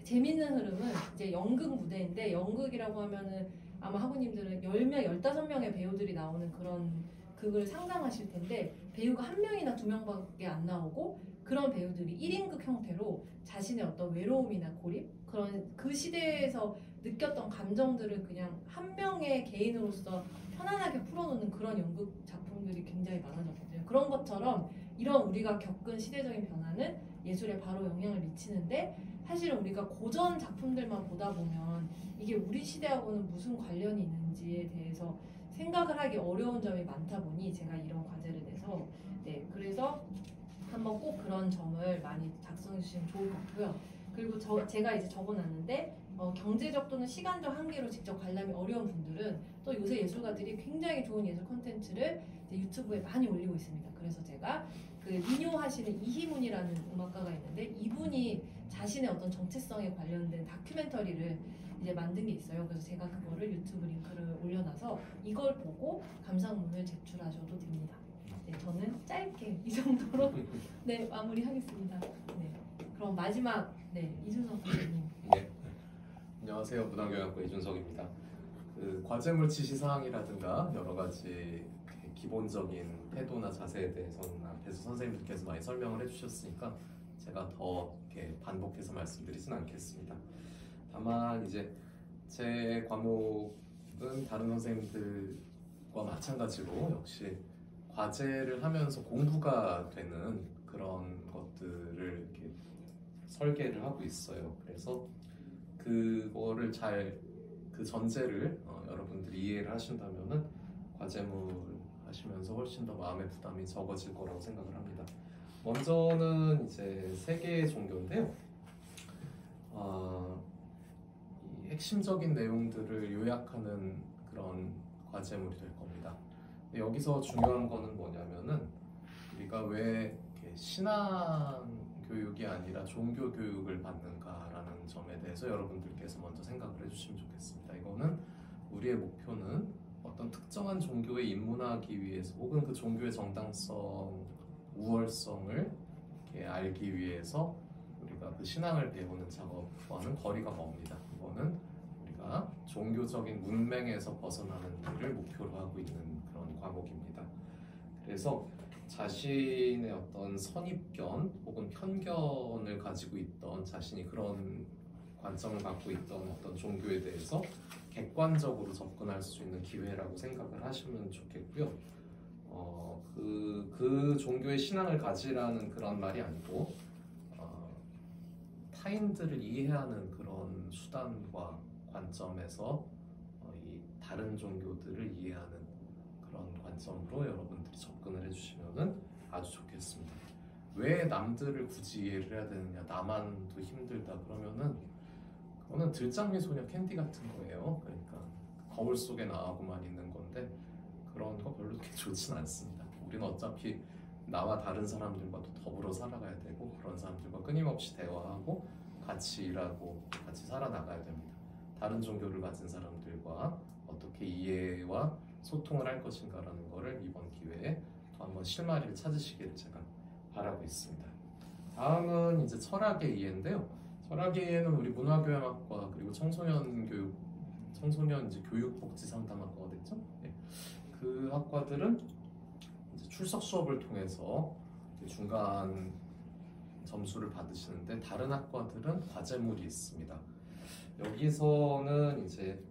재밌는 흐름은 이제 연극 무대인데, 연극이라고 하면은 아마 학우님들은 10명, 15명의 배우들이 나오는 그런 극을 상상하실 텐데, 배우가 1명이나 2명밖에 안 나오고, 그런 배우들이 1인극 형태로 자신의 어떤 외로움이나 고립, 그런 그 시대에서 느꼈던 감정들을 그냥 한 명의 개인으로서 편안하게 풀어놓는 그런 연극 작품들이 굉장히 많아졌거든요. 그런 것처럼 이런 우리가 겪은 시대적인 변화는 예술에 바로 영향을 미치는데, 사실은 우리가 고전 작품들만 보다 보면 이게 우리 시대하고는 무슨 관련이 있는지에 대해서 생각을 하기 어려운 점이 많다 보니 제가 이런 과제를 내서, 네, 그래서 한번 꼭 그런 점을 많이 작성해 주시면 좋을 것 같고요. 그리고 제가 이제 적어놨는데, 경제적 또는 시간적 한계로 직접 관람이 어려운 분들은 또 요새 예술가들이 굉장히 좋은 예술 콘텐츠를 이제 유튜브에 많이 올리고 있습니다. 그래서 제가 그 민요하시는 이희문이라는 음악가가 있는데, 이분이 자신의 어떤 정체성에 관련된 다큐멘터리를 이제 만든 게 있어요. 그래서 제가 그거를 유튜브 링크를 올려놔서 이걸 보고 감상문을 제출하셔도 됩니다. 네, 저는 짧게 이 정도로 네, 마무리하겠습니다. 네, 그럼 마지막 이준석 선생님. 네. 안녕하세요. 문화교양학과 이준석입니다. 그 과제물 지시 사항이라든가 여러 가지 기본적인 태도나 자세에 대해서는 앞에서 선생님들께서 많이 설명을 해주셨으니까 제가 더 이렇게 반복해서 말씀드리진 않겠습니다. 다만 이제 제 과목은 다른 선생님들과 마찬가지로 역시 과제를 하면서 공부가 되는 그런 것들을 이렇게 설계를 하고 있어요. 그래서 그거를 그 전제를 여러분들이 이해를 하신다면은 과제물 하시면서 훨씬 더 마음의 부담이 적어질 거라고 생각을 합니다. 먼저는 이제 세 개의 종교인데요. 이 핵심적인 내용들을 요약하는 그런 과제물이 될 겁니다. 근데 여기서 중요한 거는 뭐냐면은 우리가 왜 이렇게 신앙 교육이 아니라 종교 교육을 받는가라는 점에 대해서 여러분들께서 먼저 생각을 해주시면 좋겠습니다. 이거는 우리의 목표는 어떤 특정한 종교에 입문하기 위해서 혹은 그 종교의 정당성, 우월성을 이렇게 알기 위해서 우리가 그 신앙을 배우는 작업과는 거리가 멉니다. 이거는 우리가 종교적인 문맹에서 벗어나는 일을 목표로 하고 있는 그런 과목입니다. 그래서 자신의 어떤 선입견 혹은 편견을 가지고 있던, 자신이 그런 관점을 갖고 있던 어떤 종교에 대해서 객관적으로 접근할 수 있는 기회라고 생각을 하시면 좋겠고요. 그 종교의 신앙을 가지라는 그런 말이 아니고 타인들을 이해하는 그런 수단과 관점에서 이 다른 종교들을 이해하는 그런 관점으로 여러분들이 접근을 해주시면 아주 좋겠습니다. 왜 남들을 굳이 이해를 해야 되느냐, 나만도 힘들다 그러면은 그거는 들장미 소녀 캔디 같은 거예요. 그러니까 거울 속에 나하고만 있는 건데 그런 거 별로 그렇게 좋진 않습니다. 우리는 어차피 나와 다른 사람들과도 더불어 살아가야 되고, 그런 사람들과 끊임없이 대화하고 같이 일하고 같이 살아나가야 됩니다. 다른 종교를 가진 사람들과 어떻게 이해와 소통을 할 것인가라는 거를 이번 기회에 또 한번 실마리를 찾으시기를 제가 바라고 있습니다. 다음은 이제 철학의 이해인데요. 철학의 이해는 우리 문화교양학과 그리고 청소년 이제 교육복지상담학과가 됐죠. 네. 그 학과들은 이제 출석 수업을 통해서 중간 점수를 받으시는데, 다른 학과들은 과제물이 있습니다. 여기서는 이제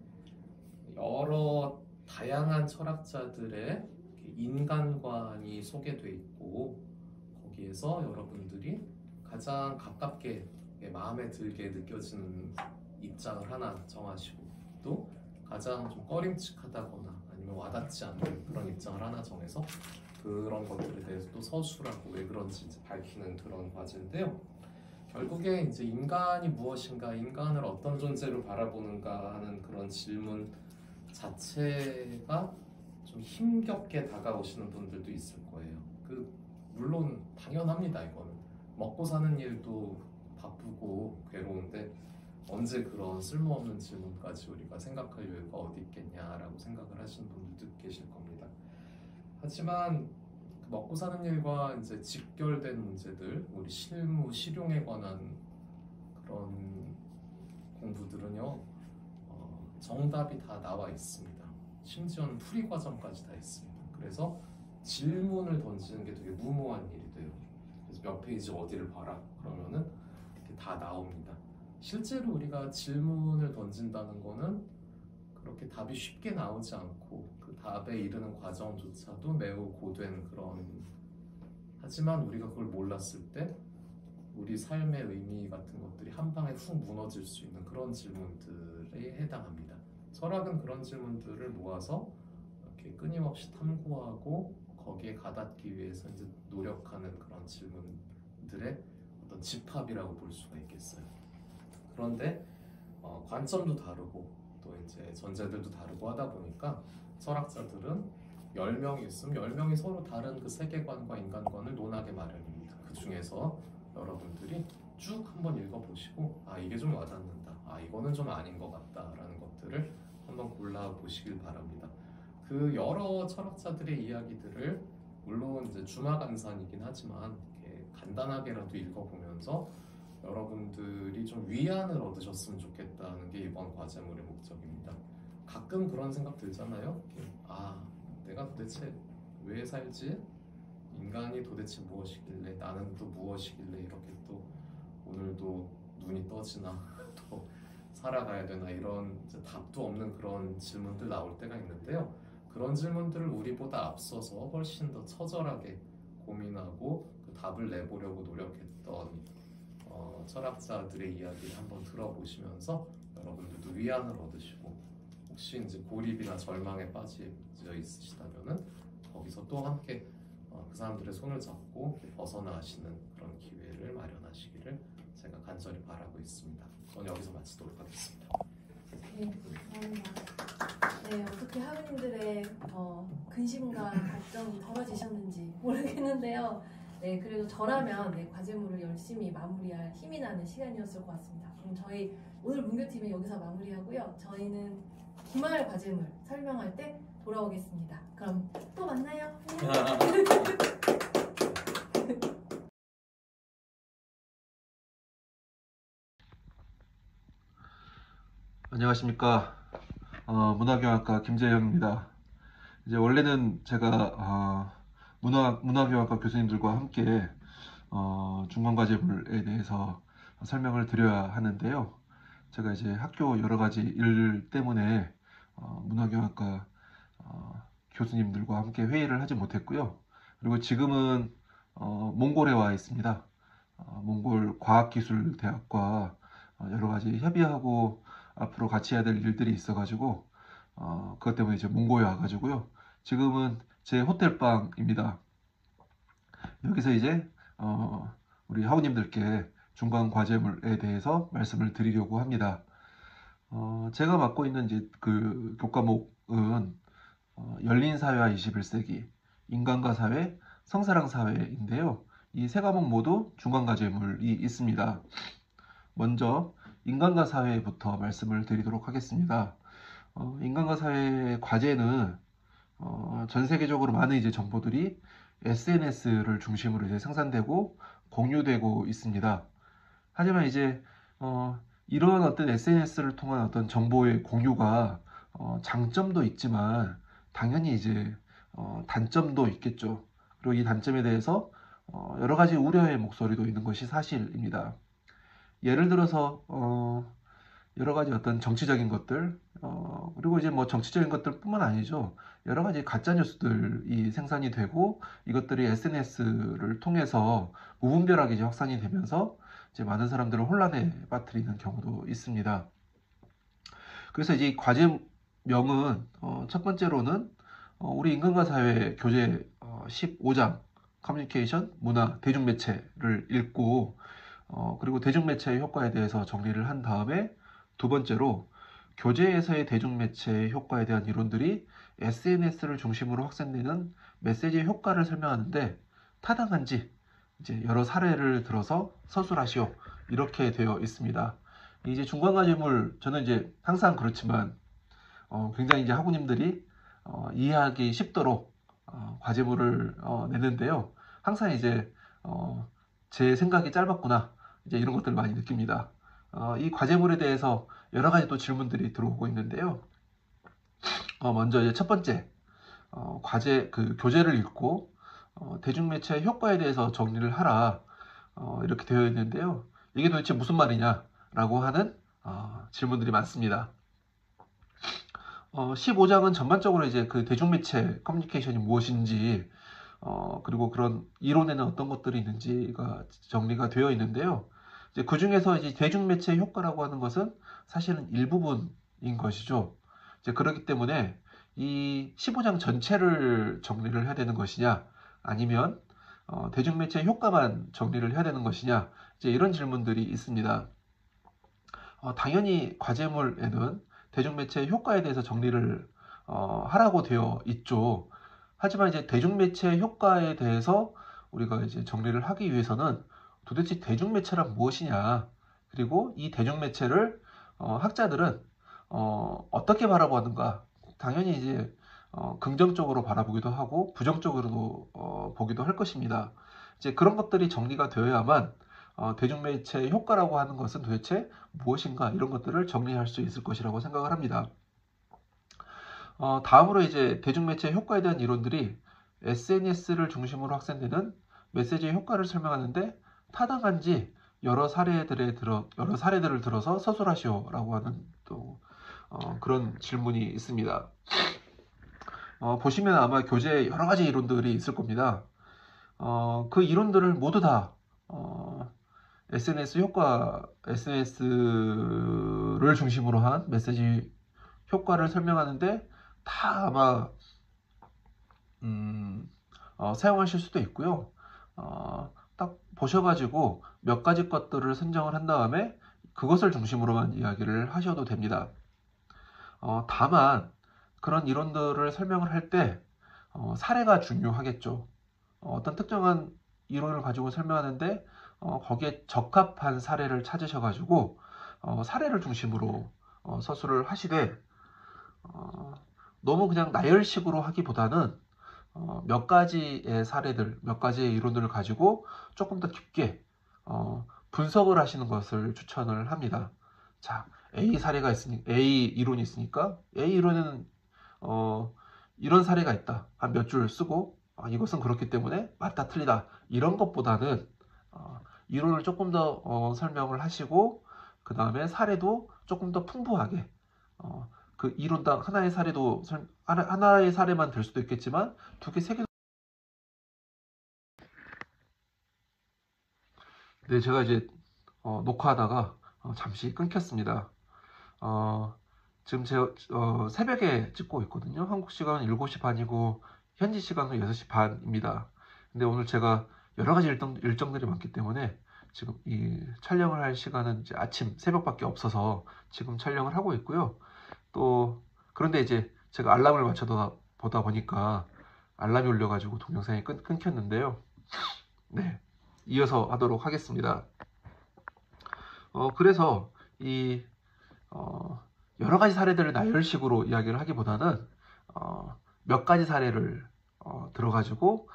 여러 다양한 철학자들의 인간관이 소개돼 있고, 거기에서 여러분들이 가장 가깝게 마음에 들게 느껴지는 입장을 하나 정하시고, 또 가장 좀 꺼림칙하다거나 아니면 와닿지 않는 그런 입장을 하나 정해서 그런 것들에 대해서 또 서술하고 왜 그런지 이제 밝히는 그런 과제인데요. 결국에 이제 인간이 무엇인가, 인간을 어떤 존재로 바라보는가 하는 그런 질문 자체가 좀 힘겹게 다가오시는 분들도 있을 거예요. 물론 당연합니다. 이거는 먹고 사는 일도 바쁘고 괴로운데 언제 그런 쓸모없는 질문까지 우리가 생각할 여유가 어디 있겠냐라고 생각을 하시는 분들도 계실 겁니다. 하지만 먹고 사는 일과 이제 직결된 문제들, 우리 실무, 실용에 관한 그런 공부들은요, 정답이 다 나와 있습니다. 심지어는 풀이 과정까지 다 있습니다. 그래서 질문을 던지는 게 되게 무모한 일이 돼요. 그래서 몇 페이지 어디를 봐라 그러면은 이렇게 다 나옵니다. 실제로 우리가 질문을 던진다는 거는 그렇게 답이 쉽게 나오지 않고 그 답에 이르는 과정조차도 매우 고된 그런, 하지만 우리가 그걸 몰랐을 때 우리 삶의 의미 같은 것들이 한 방에 훅 무너질 수 있는 그런 질문들에 해당합니다. 철학은 그런 질문들을 모아서 이렇게 끊임없이 탐구하고 거기에 가닿기 위해서 이제 노력하는 그런 질문들의 어떤 집합이라고 볼 수가 있겠어요. 그런데 관점도 다르고 또 이제 전제들도 다르고 하다 보니까 철학자들은 10명이 있으면 10명이 서로 다른 그 세계관과 인간관을 논하게 마련입니다. 그 중에서 여러분들이 쭉 한번 읽어보시고 아 이게 좀 와닿는다, 아 이거는 좀 아닌 것 같다라는 것들을 한번 골라보시길 바랍니다. 그 여러 철학자들의 이야기들을 물론 이제 주마간산이긴 하지만 이렇게 간단하게라도 읽어보면서 여러분들이 좀 위안을 얻으셨으면 좋겠다는 게 이번 과제물의 목적입니다. 가끔 그런 생각 들잖아요. 아, 내가 도대체 왜 살지? 인간이 도대체 무엇이길래, 나는 또 무엇이길래 이렇게 또 오늘도 눈이 떠지나 또 살아가야 되나, 이런 이제 답도 없는 그런 질문들 나올 때가 있는데요. 그런 질문들을 우리보다 앞서서 훨씬 더 처절하게 고민하고 그 답을 내보려고 노력했던 철학자들의 이야기를 한번 들어보시면서 여러분들도 위안을 얻으시고 혹시 이제 고립이나 절망에 빠져 있으시다면은 거기서 또 함께 그 사람들의 손을 잡고 벗어나시는 그런 기회를 마련하시기를 제가 간절히 바라고 있습니다. 저는 여기서 마치도록 하겠습니다. 네, 감사합니다. 네, 어떻게 하느님들의 근심과 걱정이 덜어지셨는지 모르겠는데요. 네, 그래도 저라면 네, 과제물을 열심히 마무리할 힘이 나는 시간이었을 것 같습니다. 그럼 저희 오늘 문교팀은 여기서 마무리하고요. 저희는 기말 과제물 설명할 때 돌아오겠습니다. 그럼 또 만나요. 안녕. 안녕하십니까. 문화경영학과 김재영입니다. 이제 원래는 제가 문화경영학과 교수님들과 함께 중간과제물에 대해서 설명을 드려야 하는데요. 제가 이제 학교 여러 가지 일 때문에 문화경영학과 교수님들과 함께 회의를 하지 못했고요. 그리고 지금은 몽골에 와 있습니다. 몽골 과학기술대학과 여러 가지 협의하고 앞으로 같이 해야 될 일들이 있어가지고 그것 때문에 이제 몽골에 와가지고요. 지금은 제 호텔방입니다. 여기서 이제 우리 하우님들께 중간 과제물에 대해서 말씀을 드리려고 합니다. 제가 맡고 있는 이제 그 교과목은 열린 사회와 21세기, 인간과 사회, 성사랑 사회인데요. 이 세 과목 모두 중간 과제물이 있습니다. 먼저 인간과 사회부터 말씀을 드리도록 하겠습니다. 인간과 사회의 과제는 전 세계적으로 많은 이제 정보들이 SNS를 중심으로 이제 생산되고 공유되고 있습니다. 하지만 이제 이러한 어떤 SNS를 통한 어떤 정보의 공유가 장점도 있지만 당연히 이제 단점도 있겠죠. 그리고 이 단점에 대해서 여러 가지 우려의 목소리도 있는 것이 사실입니다. 예를 들어서 여러 가지 어떤 정치적인 것들, 그리고 이제 뭐 정치적인 것들뿐만 아니죠. 여러 가지 가짜 뉴스들이 생산이 되고 이것들이 SNS를 통해서 무분별하게 이제 확산이 되면서 이제 많은 사람들을 혼란에 빠뜨리는 경우도 있습니다. 그래서 이제 과제명은 첫 번째로는 우리 인간과 사회 교재 15장 커뮤니케이션, 문화, 대중매체를 읽고 그리고 대중매체의 효과에 대해서 정리를 한 다음에 두 번째로 교재에서의 대중매체의 효과에 대한 이론들이 SNS를 중심으로 확산되는 메시지의 효과를 설명하는데 타당한지 이제 여러 사례를 들어서 서술하시오 이렇게 되어 있습니다. 이제 중간과제물 저는 이제 항상 그렇지만 굉장히 이제 학우님들이 이해하기 쉽도록 과제물을 내는데요. 항상 이제 제 생각이 짧았구나 이제 이런 것들을 많이 느낍니다. 이 과제물에 대해서 여러 가지 또 질문들이 들어오고 있는데요. 먼저 이제 첫 번째 교재를 읽고 대중매체의 효과에 대해서 정리를 하라 이렇게 되어 있는데요. 이게 도대체 무슨 말이냐 라고 하는 질문들이 많습니다. 15장은 전반적으로 이제 그 대중매체 커뮤니케이션이 무엇인지 그리고 그런 이론에는 어떤 것들이 있는지가 정리가 되어 있는데요. 이제 그 중에서 이제 대중매체 효과라고 하는 것은 사실은 일부분인 것이죠. 이제 그렇기 때문에 이 15장 전체를 정리를 해야 되는 것이냐, 아니면 대중매체 효과만 정리를 해야 되는 것이냐, 이제 이런 질문들이 있습니다. 당연히 과제물에는 대중매체 효과에 대해서 정리를 하라고 되어 있죠. 하지만 이제 대중매체 효과에 대해서 우리가 이제 정리를 하기 위해서는 도대체 대중매체란 무엇이냐, 그리고 이 대중매체를 학자들은 어떻게 바라보는가, 당연히 이제 긍정적으로 바라보기도 하고 부정적으로도 보기도 할 것입니다. 이제 그런 것들이 정리가 되어야만 대중매체 효과라고 하는 것은 도대체 무엇인가, 이런 것들을 정리할 수 있을 것이라고 생각을 합니다. 다음으로 이제 대중매체 효과에 대한 이론들이 SNS를 중심으로 확산되는 메시지의 효과를 설명하는데 타당한지 여러 사례들을 들어서 서술하시오라고 하는 또 그런 질문이 있습니다. 보시면 아마 교재에 여러 가지 이론들이 있을 겁니다. 그 이론들을 모두 다 SNS를 중심으로 한 메시지 효과를 설명하는데 다 아마 사용하실 수도 있고요. 딱 보셔가지고 몇 가지 것들을 선정을 한 다음에 그것을 중심으로만 이야기를 하셔도 됩니다. 다만 그런 이론들을 설명을 할 때 사례가 중요하겠죠. 어떤 특정한 이론을 가지고 설명하는데 거기에 적합한 사례를 찾으셔가지고 사례를 중심으로 서술을 하시되 너무 그냥 나열식으로 하기보다는 몇 가지의 사례들, 몇 가지의 이론들을 가지고 조금 더 깊게 분석을 하시는 것을 추천을 합니다. 자, A 이론이 있으니까 A 이론에는 이런 사례가 있다. 한 몇 줄 쓰고 이것은 그렇기 때문에 맞다 틀리다 이런 것보다는 이론을 조금 더 설명을 하시고 그 다음에 사례도 조금 더 풍부하게 그 이론당 하나의 사례만 될 수도 있겠지만 두 개, 세 개. 네, 제가 이제 녹화하다가 잠시 끊겼습니다. 지금 제가 새벽에 찍고 있거든요. 한국 시간 7시 반이고 현지 시간은 6시 반입니다. 근데 오늘 제가 여러 가지 일정들이 많기 때문에 지금 이 촬영을 할 시간은 이제 아침 새벽밖에 없어서 지금 촬영을 하고 있고요. 또 그런데 이제 제가 알람을 맞춰 보다 보니까 알람이 울려가지고 동영상이 끊겼는데요. 네, 이어서 하도록 하겠습니다. 그래서 이 여러 가지 사례들을 나열식으로 이야기를 하기보다는 몇 가지 사례를 들어가지고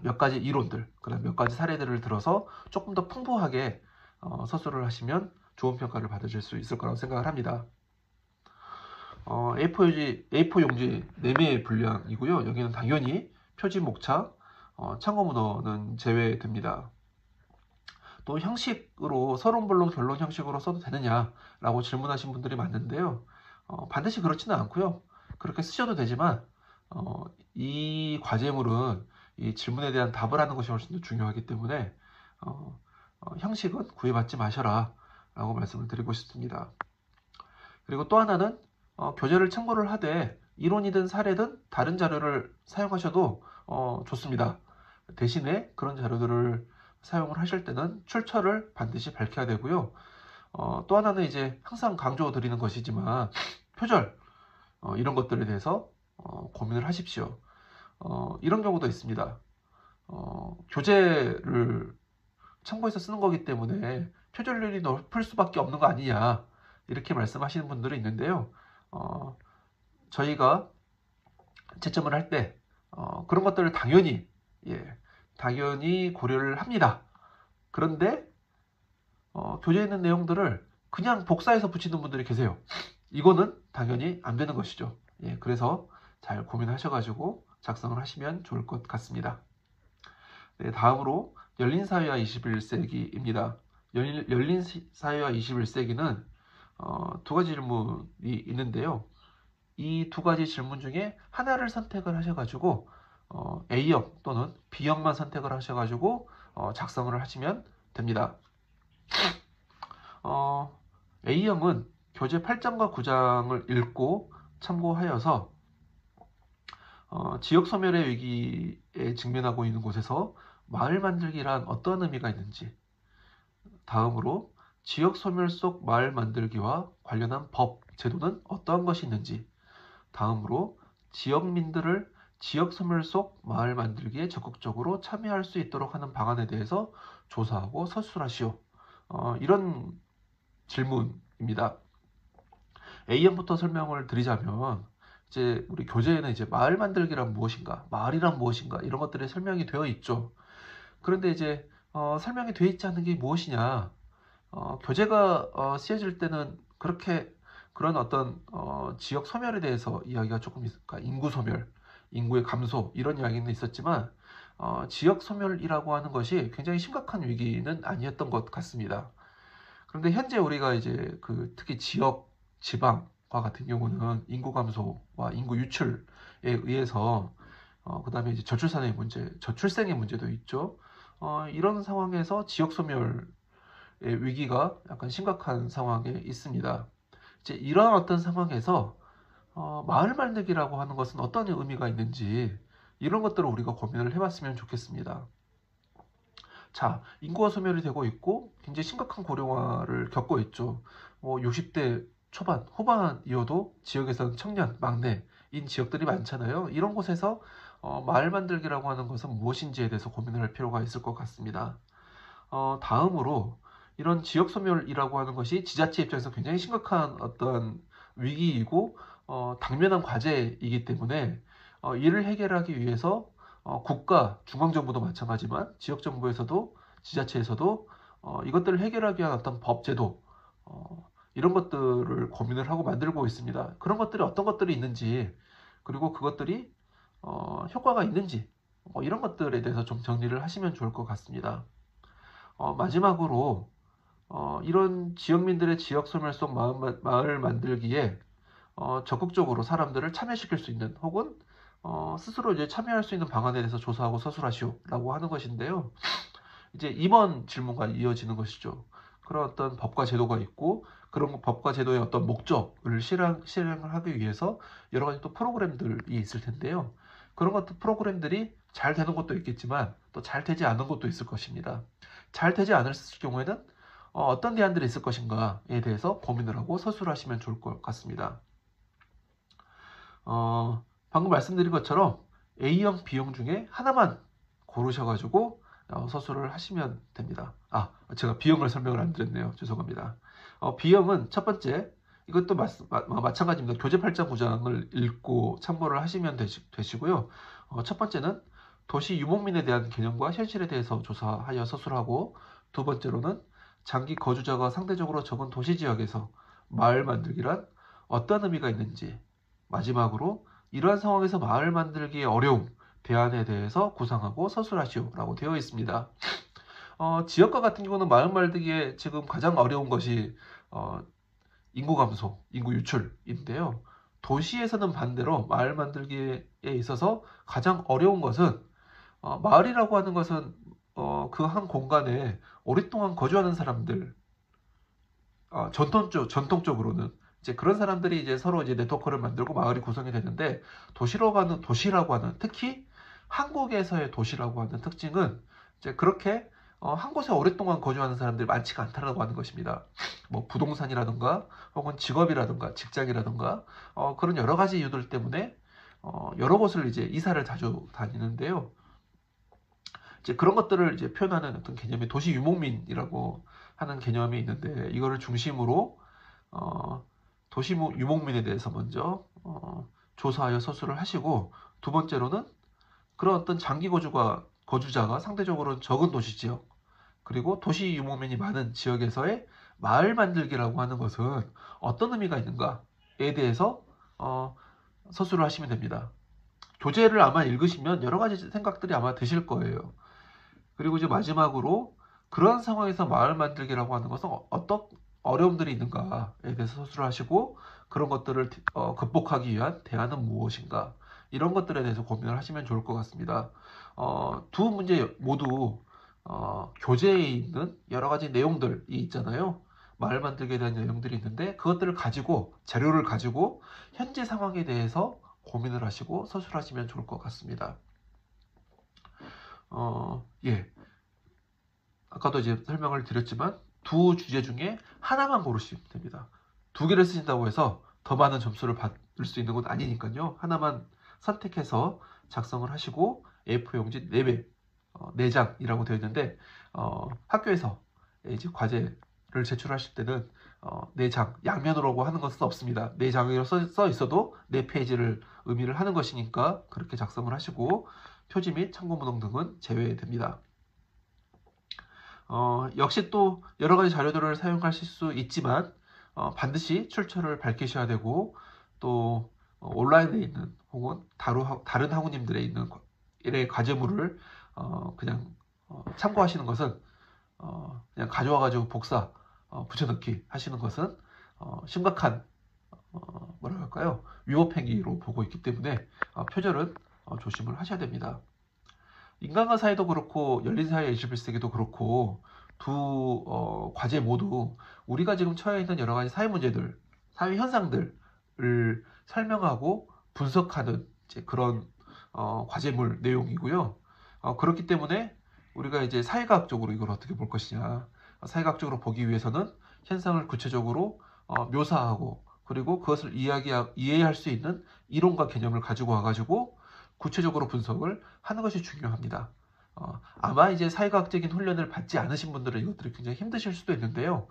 몇 가지 이론들, 그다음 몇 가지 사례들을 들어서 조금 더 풍부하게 서술을 하시면 좋은 평가를 받으실 수 있을 거라고 생각을 합니다. A4 용지 4매의 분량이고요. 여기는 당연히 표지, 목차, 참고 문헌은 제외됩니다. 또 형식으로 서론본론 결론 형식으로 써도 되느냐라고 질문하신 분들이 많은데요. 반드시 그렇지는 않고요. 그렇게 쓰셔도 되지만 이 과제물은 이 질문에 대한 답을 하는 것이 훨씬 더 중요하기 때문에 형식은 구애받지 마셔라 라고 말씀을 드리고 싶습니다. 그리고 또 하나는 교재를 참고를 하되 이론이든 사례든 다른 자료를 사용하셔도 좋습니다. 대신에 그런 자료들을 사용을 하실 때는 출처를 반드시 밝혀야 되고요. 또 하나는 이제 항상 강조드리는 것이지만 표절 이런 것들에 대해서 고민을 하십시오. 이런 경우도 있습니다. 교재를 참고해서 쓰는 거기 때문에 표절률이 높을 수밖에 없는 거 아니냐 이렇게 말씀하시는 분들이 있는데요. 저희가 채점을 할 때 그런 것들을 당연히 고려를 합니다. 그런데 교재에 있는 내용들을 그냥 복사해서 붙이는 분들이 계세요. 이거는 당연히 안 되는 것이죠. 그래서 잘 고민하셔가지고 작성을 하시면 좋을 것 같습니다. 네, 다음으로 열린사회와 21세기입니다. 열린사회와 21세기는 두 가지 질문이 있는데요. 이 두 가지 질문 중에 하나를 선택을 하셔가지고 A형 또는 B형만 선택을 하셔가지고 작성을 하시면 됩니다. A형은 교재 8장과 9장을 읽고 참고하여서 지역소멸의 위기에 직면하고 있는 곳에서 마을 만들기란 어떤 의미가 있는지, 다음으로 지역소멸 속 마을 만들기와 관련한 법, 제도는 어떠한 것이 있는지, 다음으로 지역민들을 지역소멸 속 마을 만들기에 적극적으로 참여할 수 있도록 하는 방안에 대해서 조사하고 서술하시오. 이런 질문입니다. A형부터 설명을 드리자면, 이제 우리 교재에는 이제 마을 만들기란 무엇인가, 마을이란 무엇인가 이런 것들이 설명이 되어 있죠. 그런데 이제 설명이 되어 있지 않은 게 무엇이냐? 교재가 쓰여질 때는 그렇게 그런 어떤 지역 소멸에 대해서 이야기가 조금 있을까? 인구 소멸, 인구의 감소 이런 이야기는 있었지만 지역 소멸이라고 하는 것이 굉장히 심각한 위기는 아니었던 것 같습니다. 그런데 현재 우리가 이제 특히 지역, 지방과 같은 경우는 인구 감소와 인구 유출에 의해서 그 다음에 이제 저출산의 문제, 저출생의 문제도 있죠. 이런 상황에서 지역 소멸의 위기가 약간 심각한 상황에 있습니다. 이제 이러한 어떤 상황에서 마을 만들기라고 하는 것은 어떤 의미가 있는지 이런 것들을 우리가 고민을 해봤으면 좋겠습니다. 자, 인구가 소멸이 되고 있고 굉장히 심각한 고령화를 겪고 있죠. 60대 초반, 후반이어도 지역에서는 청년, 막내인 지역들이 많잖아요. 이런 곳에서 마을 만들기라고 하는 것은 무엇인지에 대해서 고민을 할 필요가 있을 것 같습니다. 다음으로 이런 지역 소멸이라고 하는 것이 지자체 입장에서 굉장히 심각한 어떤 위기이고 당면한 과제이기 때문에 이를 해결하기 위해서 국가, 중앙정부도 마찬가지지만 지역정부에서도 지자체에서도 이것들을 해결하기 위한 어떤 법, 제도 이런 것들을 고민을 하고 만들고 있습니다. 그런 것들이 어떤 것들이 있는지 그리고 그것들이 효과가 있는지 이런 것들에 대해서 좀 정리를 하시면 좋을 것 같습니다. 마지막으로 이런 지역민들의 지역소멸 속 마을 만들기에 적극적으로 사람들을 참여시킬 수 있는 혹은 스스로 이제 참여할 수 있는 방안에 대해서 조사하고 서술하시오라고 하는 것인데요. 이제 이번 질문과 이어지는 것이죠. 그런 어떤 법과 제도가 있고 그런 법과 제도의 어떤 목적을 실행을 하기 위해서 여러 가지 또 프로그램들이 있을 텐데요. 그런 것들 프로그램들이 잘 되는 것도 있겠지만 또 잘 되지 않은 것도 있을 것입니다. 잘 되지 않을 경우에는 어떤 대안들이 있을 것인가에 대해서 고민을 하고 서술하시면 좋을 것 같습니다. 방금 말씀드린 것처럼 A형, B형 중에 하나만 고르셔가지고 서술을 하시면 됩니다. 제가 B형을 설명을 안 드렸네요. 죄송합니다. B형은 첫 번째, 이것도 마찬가지입니다. 교재 8장 9장을 읽고 참고를 하시면 되시고요. 첫 번째는 도시 유목민에 대한 개념과 현실에 대해서 조사하여 서술하고, 두 번째로는 장기 거주자가 상대적으로 적은 도시지역에서 마을 만들기란 어떤 의미가 있는지, 마지막으로 이러한 상황에서 마을 만들기의 어려움, 대안에 대해서 구상하고 서술하시오라고 되어 있습니다. 지역과 같은 경우는 마을 만들기에 지금 가장 어려운 것이 인구 감소, 인구 유출인데요. 도시에서는 반대로 마을 만들기에 있어서 가장 어려운 것은 마을이라고 하는 것은 그 한 공간에 오랫동안 거주하는 사람들, 전통적으로는 이제 그런 사람들이 이제 서로 이제 네트워크를 만들고 마을이 구성이 되는데, 도시라고 하는 특히 한국에서의 도시라고 하는 특징은 이제 그렇게 한 곳에 오랫동안 거주하는 사람들이 많지가 않다라고 하는 것입니다. 뭐 부동산이라든가 혹은 직업이라든가 직장이라든가 그런 여러 가지 이유들 때문에 여러 곳을 이제 이사를 자주 다니는데요. 이제 그런 것들을 이제 표현하는 어떤 개념이 도시 유목민이라고 하는 개념이 있는데, 이거를 중심으로 도시 유목민에 대해서 먼저 조사하여 서술을 하시고, 두 번째로는 그런 어떤 장기 거주자가 상대적으로 적은 도시 지역, 그리고 도시 유목민이 많은 지역에서의 마을 만들기라고 하는 것은 어떤 의미가 있는가에 대해서 서술을 하시면 됩니다. 교재를 아마 읽으시면 여러 가지 생각들이 아마 드실 거예요. 그리고 이제 마지막으로 그런 상황에서 마을 만들기라고 하는 것은 어떤 어려움들이 있는가에 대해서 서술을 하시고, 그런 것들을 극복하기 위한 대안은 무엇인가, 이런 것들에 대해서 고민을 하시면 좋을 것 같습니다. 두 문제 모두 교재에 있는 여러 가지 내용들이 있잖아요. 마을 만들기에 대한 내용들이 있는데, 그것들을 가지고, 자료를 가지고 현재 상황에 대해서 고민을 하시고 서술하시면 좋을 것 같습니다. 예. 아까도 이제 설명을 드렸지만 두 주제 중에 하나만 고르시면 됩니다. 두 개를 쓰신다고 해서 더 많은 점수를 받을 수 있는 건 아니니까요. 하나만 선택해서 작성을 하시고, A4 용지 4배, 4장이라고 되어 있는데, 학교에서 이제 과제를 제출하실 때는 4장, 양면으로 하는 것은 없습니다. 4장으로 써 있어도 4페이지를 의미를 하는 것이니까 그렇게 작성을 하시고, 표지 및 참고문헌 등은 제외됩니다. 역시 또 여러 가지 자료들을 사용하실 수 있지만 반드시 출처를 밝히셔야 되고, 또 온라인에 있는 혹은 다른 학우님들의 있는 일의 과제물을 그냥 참고하시는 것은 그냥 가져와 가지고 복사 붙여넣기 하시는 것은 심각한 뭐라 할까요, 위법행위로 보고 있기 때문에 표절은 조심을 하셔야 됩니다. 인간과 사회도 그렇고 열린사회 21세기도 그렇고 두 과제 모두 우리가 지금 처해 있는 여러 가지 사회 문제들, 사회 현상들을 설명하고 분석하는 이제 그런 과제물 내용이고요. 그렇기 때문에 우리가 이제 사회과학적으로 이걸 어떻게 볼 것이냐, 사회과학적으로 보기 위해서는 현상을 구체적으로 묘사하고, 그리고 그것을 이해할 수 있는 이론과 개념을 가지고 와가지고 구체적으로 분석을 하는 것이 중요합니다. 아마 이제 사회과학적인 훈련을 받지 않으신 분들은 이것들이 굉장히 힘드실 수도 있는데요.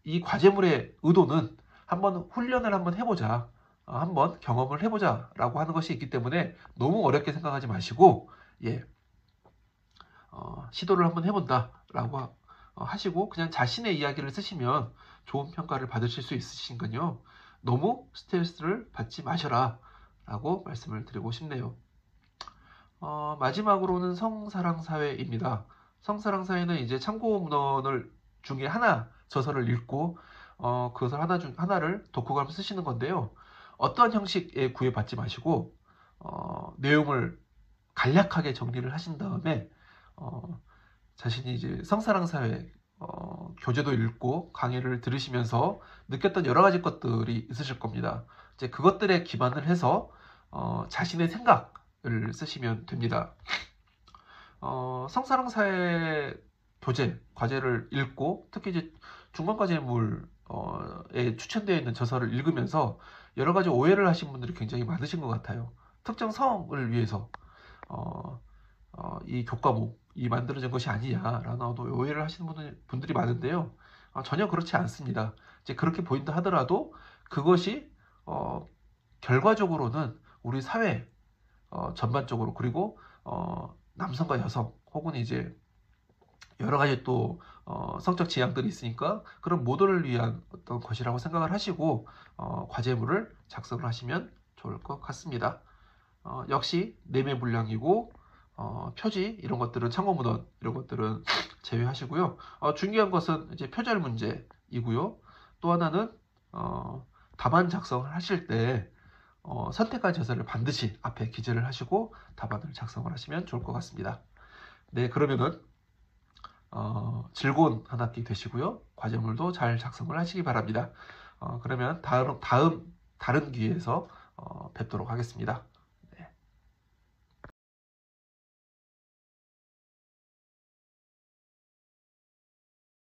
이 과제물의 의도는 한번 훈련을 한번 해보자, 한번 경험을 해보자 라고 하는 것이 있기 때문에 너무 어렵게 생각하지 마시고, 예, 시도를 한번 해본다 라고 하시고 그냥 자신의 이야기를 쓰시면 좋은 평가를 받으실 수 있으시니까요. 너무 스트레스를 받지 마셔라 라고 말씀을 드리고 싶네요. 마지막으로는 성사랑사회입니다. 성사랑사회는 이제 참고문헌을 중에 하나 저서를 읽고 그것을 하나를 독후감을 쓰시는 건데요. 어떠한 형식에 구애받지 마시고 내용을 간략하게 정리를 하신 다음에 자신이 이제 성사랑사회 교재도 읽고 강의를 들으시면서 느꼈던 여러 가지 것들이 있으실 겁니다. 이제 그것들에 기반을 해서 자신의 생각을 쓰시면 됩니다. 성사랑사회 교재, 과제를 읽고 특히 이제 중간과제물에 추천되어 있는 저서를 읽으면서 여러 가지 오해를 하신 분들이 굉장히 많으신 것 같아요. 특정 성을 위해서 이 교과목이 만들어진 것이 아니냐라는 오해를 하시는 분들이 많은데요. 전혀 그렇지 않습니다. 이제 그렇게 보인다 하더라도 그것이 결과적으로는 우리 사회 전반적으로, 그리고 남성과 여성 혹은 이제 여러 가지 또 성적 지향들이 있으니까 그런 모두를 위한 어떤 것이라고 생각을 하시고 과제물을 작성을 하시면 좋을 것 같습니다. 역시 내매 분량이고 표지 이런 것들은 참고문헌 이런 것들은 제외하시고요. 중요한 것은 이제 표절 문제이고요. 또 하나는 답안 작성을 하실 때 선택한 저서를 반드시 앞에 기재를 하시고 답안을 작성을 하시면 좋을 것 같습니다. 네, 그러면은 즐거운 한 학기 되시고요. 과제물도 잘 작성을 하시기 바랍니다. 그러면 다른 기회에서 뵙도록 하겠습니다.